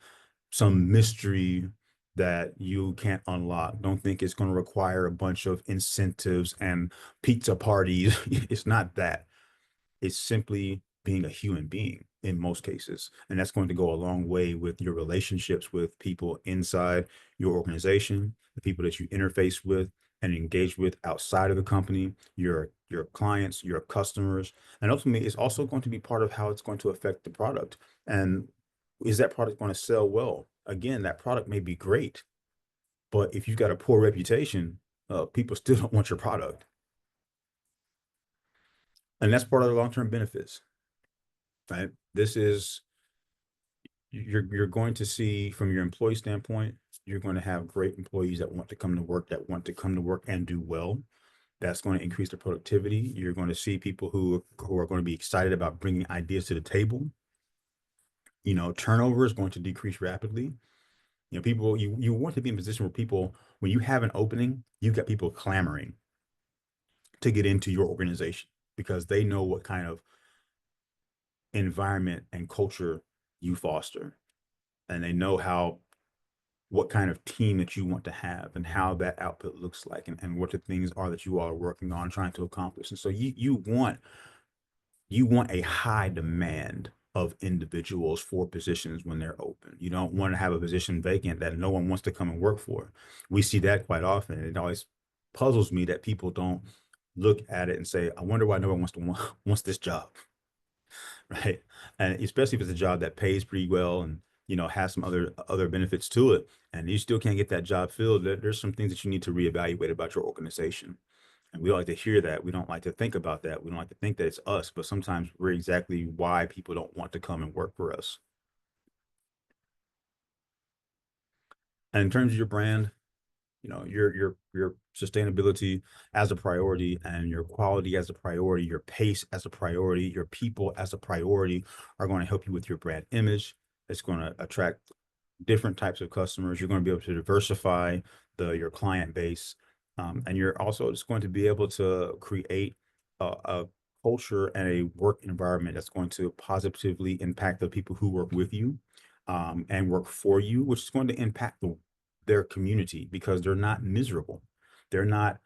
mystery that you can't unlock. Don't think it's going to require a bunch of incentives and pizza parties. It's not that. It's simply being a human being in most cases. And that's going to go a long way with your relationships with people inside your organization, the people that you interface with and engage with outside of the company, your clients, your customers. And ultimately, it's also going to be part of how it's going to affect the product. And Is that product going to sell well? Again, that product may be great, but if you've got a poor reputation, people still don't want your product. And that's part of the long-term benefits, right? This is, you're going to see from your employee standpoint, you're going to have great employees that want to come to work, and do well. That's going to increase the productivity. You're going to see people who are going to be excited about bringing ideas to the table. You know, turnover is going to decrease rapidly. You know, people, you want to be in a position where people, when you have an opening, you've got people clamoring to get into your organization because they know what kind of environment and culture you foster. And they know what kind of team that you want to have and how that output looks like, and what the things are that you all are working on trying to accomplish. And so you want a high demand of individuals for positions when they're open. You don't want to have a position vacant that no one wants to come and work for. We see that quite often. It always puzzles me that people don't look at it and say, I wonder why no one wants this job. Right. And especially if it's a job that pays pretty well and, you know, has some other benefits to it, and you still can't get that job filled, there's some things that you need to reevaluate about your organization. And we don't like to hear that. We don't like to think about that. We don't like to think that it's us, but sometimes we're exactly why people don't want to come and work for us. And in terms of your brand, you know, your sustainability as a priority, and your quality as a priority, your pace as a priority, your people as a priority are going to help you with your brand image. It's going to attract different types of customers. You're going to be able to diversify your client base. And you're also just going to be able to create a culture and a work environment that's going to positively impact the people who work with you, and work for you, which is going to impact their community because they're not miserable. They're not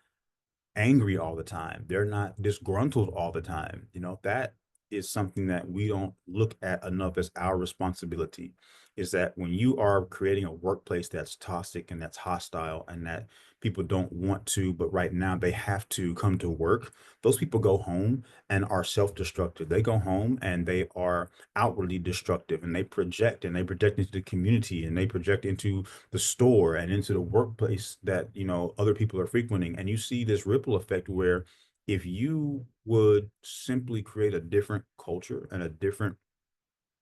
angry all the time. They're not disgruntled all the time. You know, that is something that we don't look at enough as our responsibility, is that when you are creating a workplace that's toxic and that's hostile and that people don't want to, but right now they have to come to work, those people go home and are self-destructive. They go home and they are outwardly destructive, and they project into the community, and they project into the store and into the workplace that, you know, other people are frequenting. And you see this ripple effect where if you would simply create a different culture and a different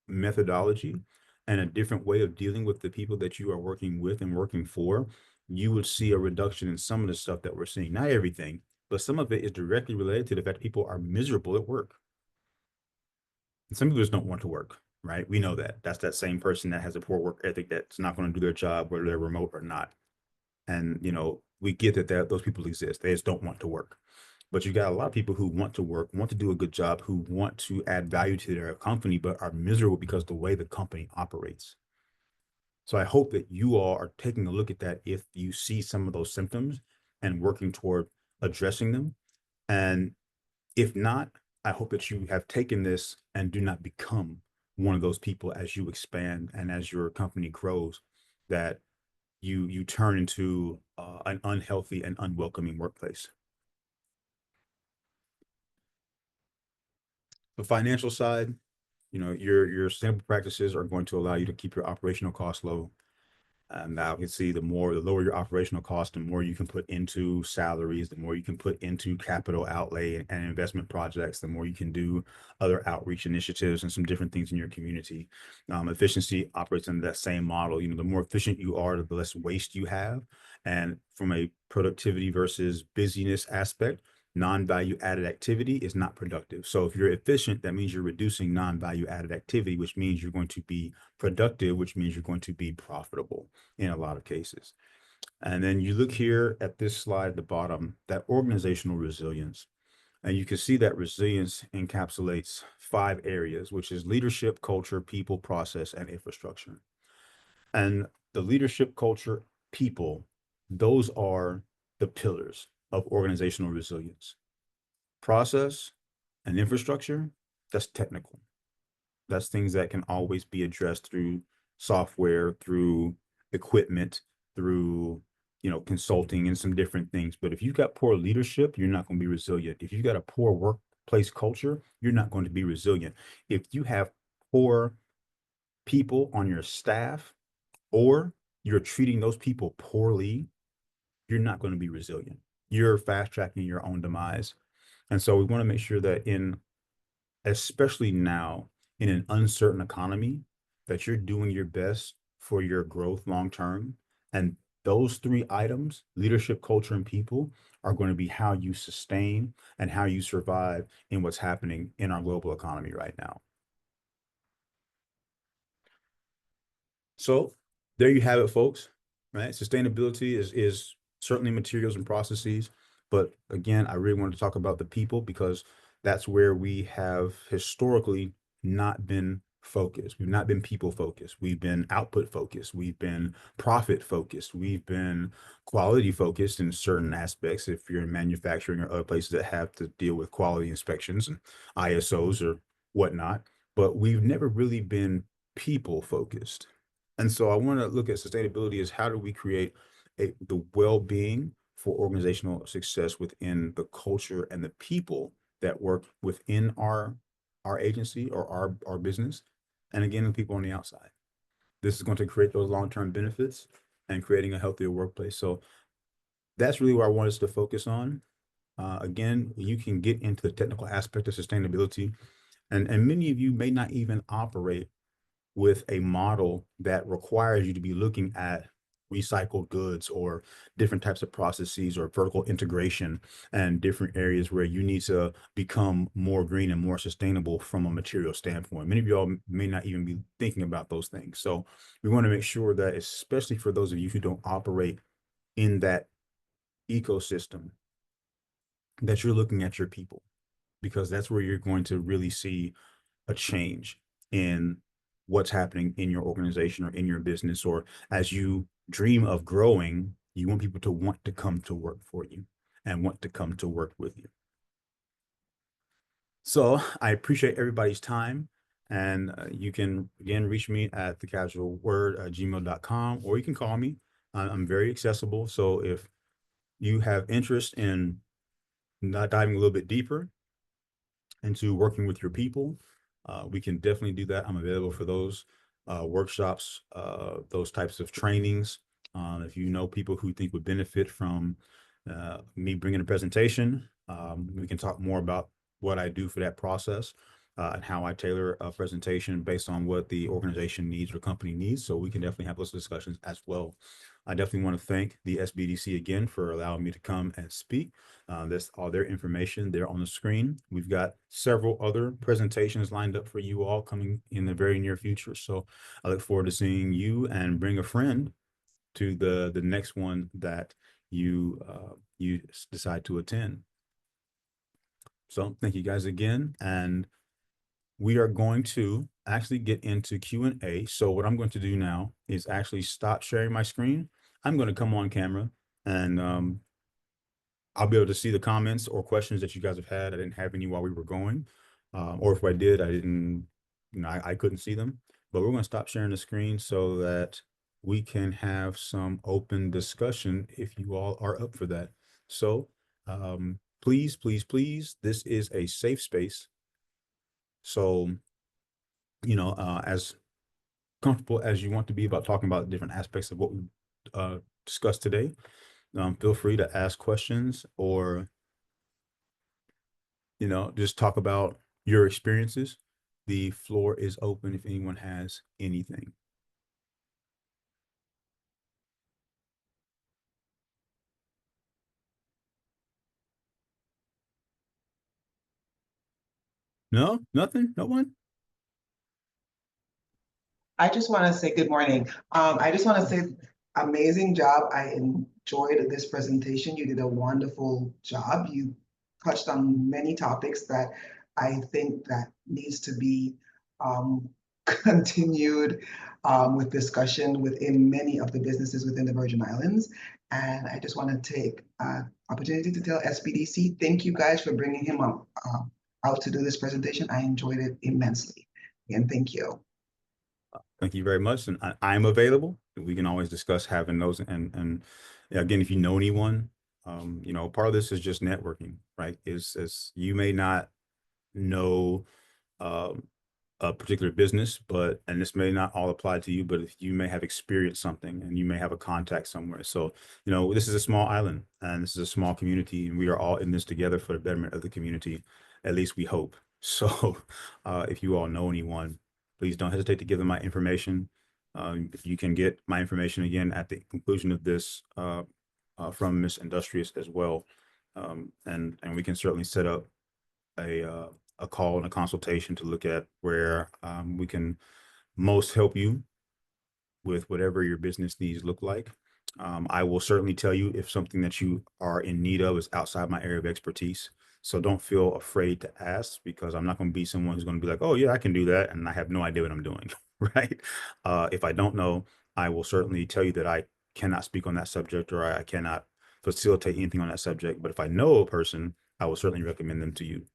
methodology and a different way of dealing with the people that you are working with and working for, you would see a reduction in some of the stuff that we're seeing. Not everything, but some of it is directly related to the fact that people are miserable at work. And some people just don't want to work, right? We know that. That's that same person that has a poor work ethic that's not going to do their job, whether they're remote or not. And, you know, we get that those people exist. They just don't want to work. But you got a lot of people who want to work, want to do a good job, who want to add value to their company, but are miserable because of the way the company operates. So I hope that you all are taking a look at that if you see some of those symptoms and working toward addressing them. And if not, I hope that you have taken this and do not become one of those people as you expand and as your company grows, that you turn into an unhealthy and unwelcoming workplace. The financial side, you know, your sustainable practices are going to allow you to keep your operational costs low. Now you can see the lower your operational cost, the more you can put into salaries, the more you can put into capital outlay and investment projects, the more you can do other outreach initiatives and some different things in your community. Efficiency operates in that same model. You know, the more efficient you are, the less waste you have. And from a productivity versus busyness aspect, non-value added activity is not productive. So if you're efficient, that means you're reducing non-value added activity, which means you're going to be productive, which means you're going to be profitable in a lot of cases. And then you look here at this slide at the bottom, that organizational resilience. And you can see that resilience encapsulates 5 areas, which is leadership, culture, people, process, and infrastructure. And the leadership, culture, people, those are the pillars of organizational resilience. Process and infrastructure, that's technical. That's things that can always be addressed through software, through equipment, through, you know, consulting and some different things. But if you've got poor leadership, you're not going to be resilient. If you've got a poor workplace culture, you're not going to be resilient. If you have poor people on your staff, or you're treating those people poorly, you're not going to be resilient. You're fast tracking your own demise. And so we want to make sure that especially now in an uncertain economy, that you're doing your best for your growth long term. And those three items, leadership, culture, and people, are going to be how you sustain and how you survive in what's happening in our global economy right now. So there you have it, folks. Right? Sustainability is certainly materials and processes, but again, I really wanted to talk about the people because that's where we have historically not been focused. We've not been people focused. We've been output focused. We've been profit focused. We've been quality focused in certain aspects. If you're in manufacturing or other places that have to deal with quality inspections and ISOs or whatnot, but we've never really been people focused. And so I want to look at sustainability as how do we create the well-being for organizational success within the culture and the people that work within our agency or our business, and again, the people on the outside. This is going to create those long-term benefits and creating a healthier workplace. So that's really what I want us to focus on. Again, you can get into the technical aspect of sustainability, and many of you may not even operate with a model that requires you to be looking at recycled goods or different types of processes or vertical integration and different areas where you need to become more green and more sustainable from a material standpoint. Many of y'all may not even be thinking about those things. So we want to make sure that, especially for those of you who don't operate in that ecosystem, that you're looking at your people, because that's where you're going to really see a change in what's happening in your organization or in your business, or as you dream of growing, you want people to want to come to work for you and want to come to work with you. So I appreciate everybody's time, and you can again reach me at thecasualword@gmail.com, or you can call me. I'm very accessible. So if you have interest in not diving a little bit deeper into working with your people, we can definitely do that. I'm available for those workshops, those types of trainings. If you know people who think would benefit from me bringing a presentation, we can talk more about what I do for that process and how I tailor a presentation based on what the organization needs or company needs. So we can definitely have those discussions as well. I definitely want to thank the SBDC again for allowing me to come and speak. That's all their information there on the screen. We've got several other presentations lined up for you all coming in the very near future. So I look forward to seeing you, and bring a friend to the next one that you decide to attend. So thank you guys again. And we are going to actually get into Q&A. So what I'm going to do now is actually stop sharing my screen. I'm going to come on camera, and I'll be able to see the comments or questions that you guys have had. I didn't have any while we were going, or if I did, I didn't, I couldn't see them. But we're going to stop sharing the screen so that we can have some open discussion if you all are up for that. So please, please, please, this is a safe space. So, as comfortable as you want to be about talking about different aspects of what we discussed today, feel free to ask questions, or, just talk about your experiences. The floor is open if anyone has anything. No, nothing, no one. I just want to say good morning. I just want to say amazing job. I enjoyed this presentation. You did a wonderful job. You touched on many topics that I think that needs to be continued with discussion within many of the businesses within the Virgin Islands. And I just want to take opportunity to tell SBDC, thank you guys for bringing him out to do this presentation. I enjoyed it immensely. And thank you. Thank you very much. And I'm available. We can always discuss having those. And again, if you know anyone, part of this is just networking, right? Is you may not know a a particular business, and this may not all apply to you, but if you may have experienced something and you may have a contact somewhere. So, this is a small island and this is a small community, and we are all in this together for the betterment of the community. At least we hope. So, if you all know anyone, please don't hesitate to give them my information. You can get my information again at the conclusion of this from Miss Industrious as well. And we can certainly set up a call and a consultation to look at where we can most help you with whatever your business needs look like. I will certainly tell you if something that you are in need of is outside my area of expertise. So don't feel afraid to ask, because I'm not going to be someone who's going to be like, oh yeah, I can do that, and I have no idea what I'm doing, right? If I don't know, I will certainly tell you that I cannot speak on that subject, or I cannot facilitate anything on that subject. But if I know a person, I will certainly recommend them to you.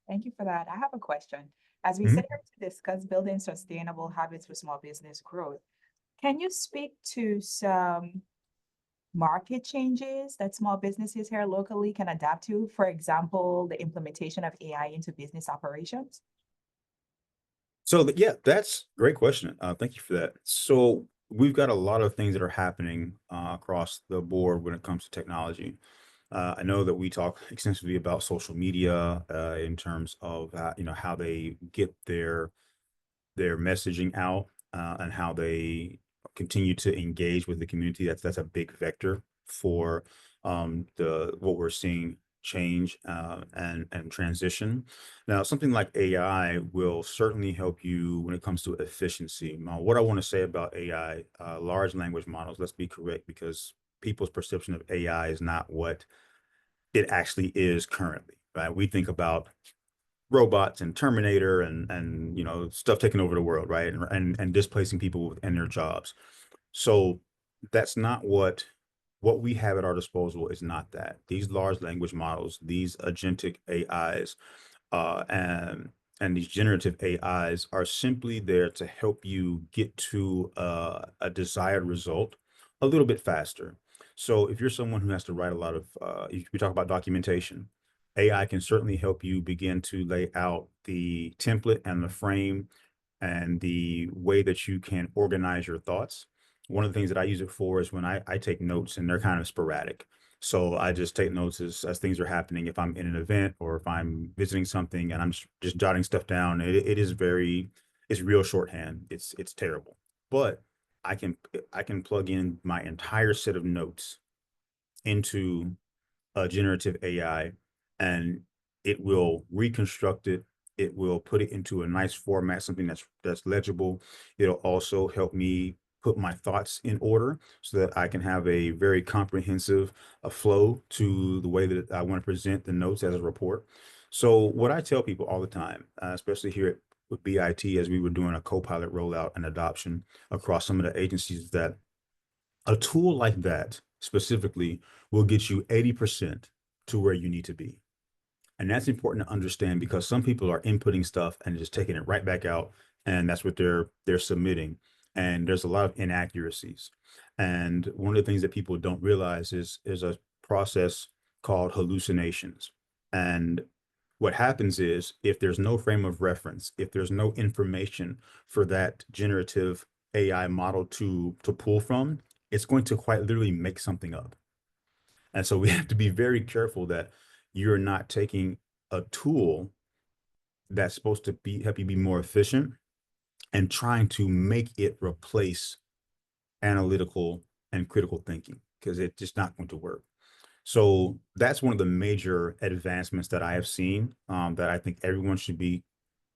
Thank you for that. I have a question. As we Mhm. sit here to discuss building sustainable habits for small business growth, can you speak to some market changes that small businesses here locally can adapt to? For example, the implementation of AI into business operations? So yeah, that's a great question. Thank you for that. So we've got a lot of things that are happening across the board when it comes to technology. I know that we talk extensively about social media in terms of how they get their messaging out and how they continue to engage with the community. That's a big vector for the what we're seeing change and transition. Now, something like AI will certainly help you when it comes to efficiency. Now, what I want to say about AI, large language models, let's be correct, because people's perception of AI is not what it actually is currently, right? We think about robots and Terminator and stuff taking over the world, right? And displacing people in their jobs. So that's not what we have at our disposal is not that. These large language models, these agentic AIs, and these generative AIs are simply there to help you get to a desired result a little bit faster. So if you're someone who has to write a lot of, if we talk about documentation, AI can certainly help you begin to lay out the template and the frame and the way that you can organize your thoughts. One of the things that I use it for is when I take notes, and they're kind of sporadic. So I just take notes as things are happening. If I'm in an event or if I'm visiting something and I'm just jotting stuff down, it's real shorthand. It's terrible. But I can plug in my entire set of notes into a generative AI, and it will reconstruct it. It will put it into a nice format, something that's legible. It'll also help me put my thoughts in order so that I can have a very comprehensive flow to the way that I want to present the notes as a report. So what I tell people all the time, especially here with BIT, as we were doing a co-pilot rollout and adoption across some of the agencies, is that a tool like that specifically will get you 80% to where you need to be. And that's important to understand, because some people are inputting stuff and just taking it right back out, and that's what they're submitting. And there's a lot of inaccuracies. And one of the things that people don't realize is a process called hallucinations. And what happens is, if there's no frame of reference, if there's no information for that generative AI model to pull from, it's going to quite literally make something up. And so we have to be very careful that you're not taking a tool that's supposed to help you be more efficient and trying to make it replace analytical and critical thinking, because it's just not going to work. So that's one of the major advancements that I have seen, that I think everyone should be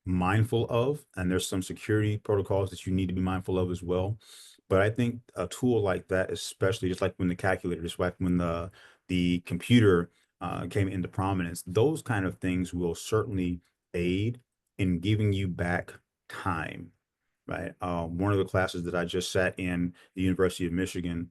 mindful of. And there's some security protocols that you need to be mindful of as well. But I think a tool like that, especially just like when the calculator, just like when the computer came into prominence, those kind of things will certainly aid in giving you back time, right? One of the classes that I just sat in the University of Michigan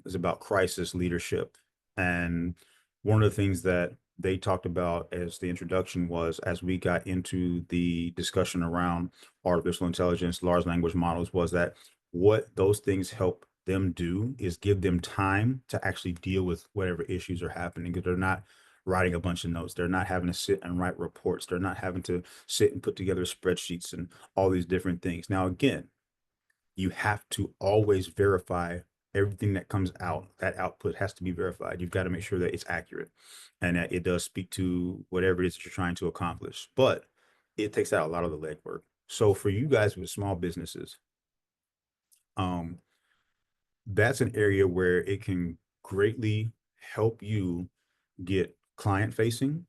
is about crisis leadership. And one of the things that they talked about as the introduction was, as we got into the discussion around artificial intelligence, large language models, was that what those things help them do is give them time to actually deal with whatever issues are happening, because they're not writing a bunch of notes. They're not having to sit and write reports. They're not having to sit and put together spreadsheets and all these different things. Now, again, you have to always verify everything that comes out. That output has to be verified. You've got to make sure that it's accurate and that it does speak to whatever it is that you're trying to accomplish. But it takes out a lot of the legwork. So for you guys with small businesses, that's an area where it can greatly help you get client facing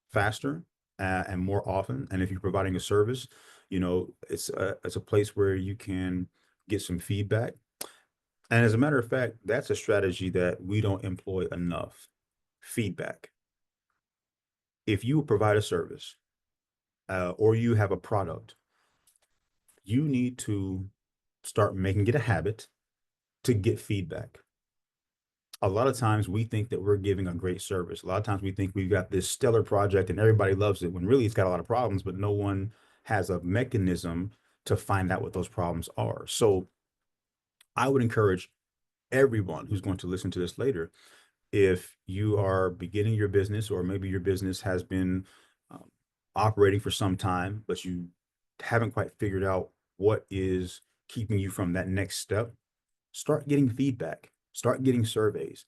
faster and more often. And if you're providing a service, you know, it's a place where you can get some feedback. And as a matter of fact, that's a strategy that we don't employ enough. Feedback. If you provide a service or you have a product, you need to start making it a habit to get feedback. A lot of times we think that we're giving a great service. A lot of times we think we've got this stellar project and everybody loves it, when really it's got a lot of problems, but no one has a mechanism to find out what those problems are. So I would encourage everyone who's going to listen to this later, if you are beginning your business, or maybe your business has been operating for some time, but you haven't quite figured out what is keeping you from that next step, start getting feedback, start getting surveys.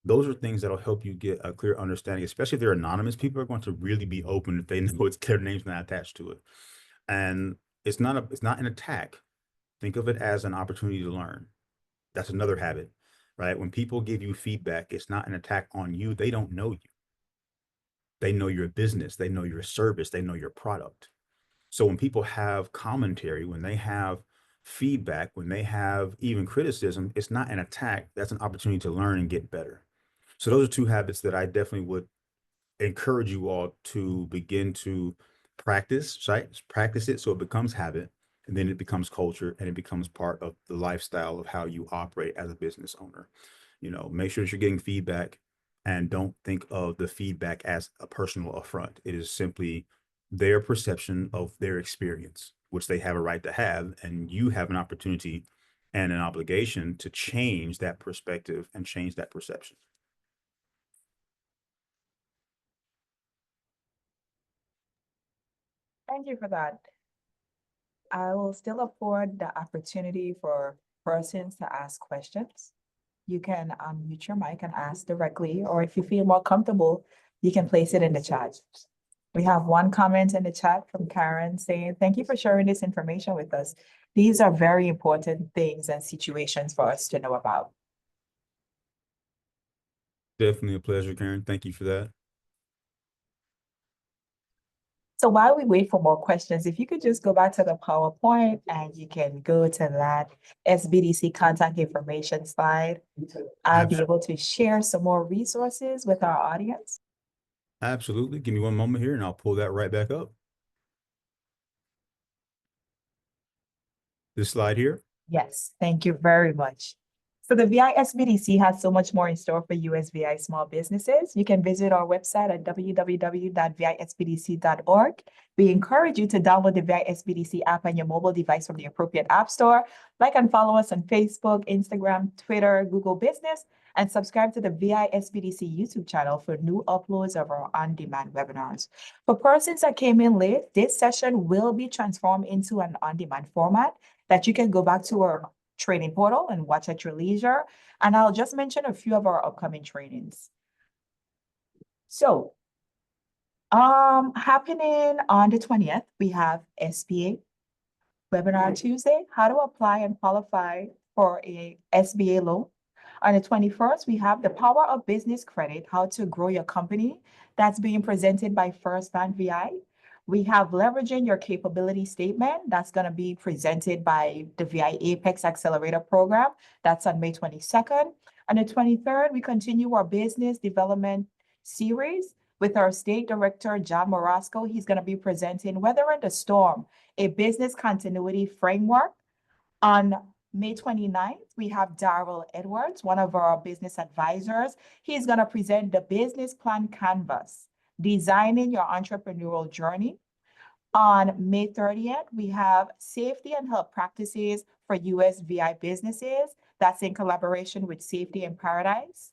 Those are things that'll help you get a clear understanding, especially if they're anonymous. People are going to really be open if they know it's their name's not attached to it. And it's not an attack. Think of it as an opportunity to learn. That's another habit, right? When people give you feedback, it's not an attack on you. They don't know you. They know your business. They know your service. They know your product. So when people have commentary, when they have feedback, when they have even criticism, it's not an attack. That's an opportunity to learn and get better. So those are two habits that I definitely would encourage you all to begin to practice, right? Practice it so it becomes habit, and then it becomes culture, and it becomes part of the lifestyle of how you operate as a business owner. You know, make sure that you're getting feedback, and don't think of the feedback as a personal affront. It is simply their perception of their experience, which they have a right to have, and you have an opportunity and an obligation to change that perspective and change that perception. Thank you for that. I will still afford the opportunity for persons to ask questions. You can unmute your mic and ask directly, or if you feel more comfortable, you can place it in the chat. We have one comment in the chat from Karen saying, "Thank you for sharing this information with us. These are very important things and situations for us to know about." Definitely a pleasure, Karen. Thank you for that. So while we wait for more questions, if you could just go back to the PowerPoint and you can go to that SBDC contact information slide, I'll be able to share some more resources with our audience. Absolutely. Give me one moment here and I'll pull that right back up. This slide here. Yes, thank you very much. So the VI SBDC has so much more in store for you as VI small businesses. You can visit our website at www.visbdc.org. We encourage you to download the VI SBDC app on your mobile device from the appropriate app store. Like and follow us on Facebook, Instagram, Twitter, Google Business, and subscribe to the VI SBDC YouTube channel for new uploads of our on-demand webinars. For persons that came in late, this session will be transformed into an on-demand format that you can go back to our training portal and watch at your leisure. And I'll just mention a few of our upcoming trainings. So, happening on the 20th, we have SBA Webinar Tuesday, how to apply and qualify for a SBA loan. On the 21st, we have the Power of Business Credit, how to grow your company. That's being presented by First Bank VI. We have Leveraging Your Capability Statement. That's going to be presented by the VI Apex Accelerator Program. That's on May 22nd. On the 23rd, we continue our business development series with our State Director, John Morosco. He's going to be presenting Weather in the Storm, a business continuity framework. On May 29th, we have Darrell Edwards, one of our business advisors. He's going to present the Business Plan Canvas, Designing Your Entrepreneurial Journey. On May 30th, we have Safety and Health Practices for US VI Businesses. That's in collaboration with Safety in Paradise.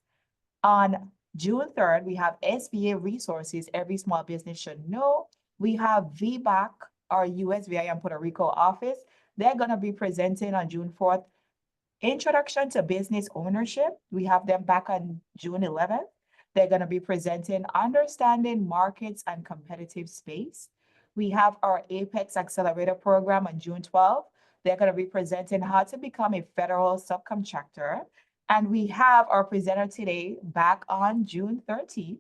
On June 3rd, we have SBA resources every small business should know. We have VBAC, our USVI and Puerto Rico office. They're going to be presenting on June 4th, Introduction to Business Ownership. We have them back on June 11th. They're going to be presenting Understanding Markets and Competitive Space. We have our Apex Accelerator program on June 12th. They're going to be presenting how to become a federal subcontractor. And we have our presenter today back on June 13th.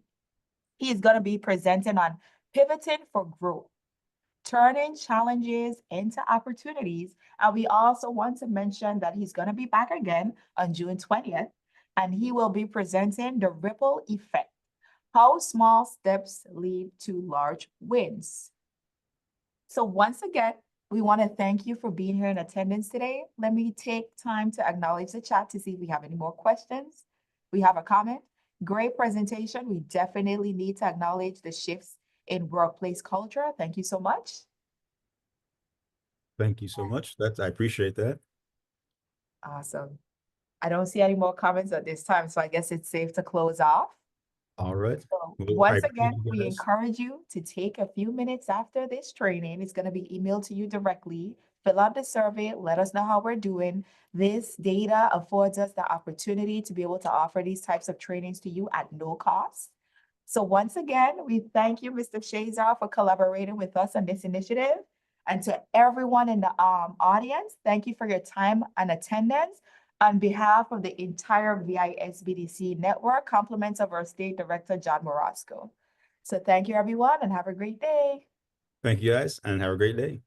He's going to be presenting on Pivoting for Growth, turning challenges into opportunities. And we also want to mention that he's going to be back again on June 20th, and he will be presenting The Ripple Effect, how small steps lead to large wins. So once again, we want to thank you for being here in attendance today. Let me take time to acknowledge the chat to see if we have any more questions. We have a comment. Great presentation. We definitely need to acknowledge the shifts in workplace culture. Thank you so much. Thank you so much. I appreciate that. Awesome. I don't see any more comments at this time, so I guess it's safe to close off. All right. So Well, I once appreciate again, you we guys. encourage you to take a few minutes after this training. It's going to be emailed to you directly. Fill out the survey. Let us know how we're doing. This data affords us the opportunity to be able to offer these types of trainings to you at no cost. So once again, we thank you, Mr. Shazar, for collaborating with us on this initiative. And to everyone in the audience, thank you for your time and attendance. On behalf of the entire VISBDC network, compliments of our State Director, John Morosco. So thank you, everyone, and have a great day. Thank you guys and have a great day.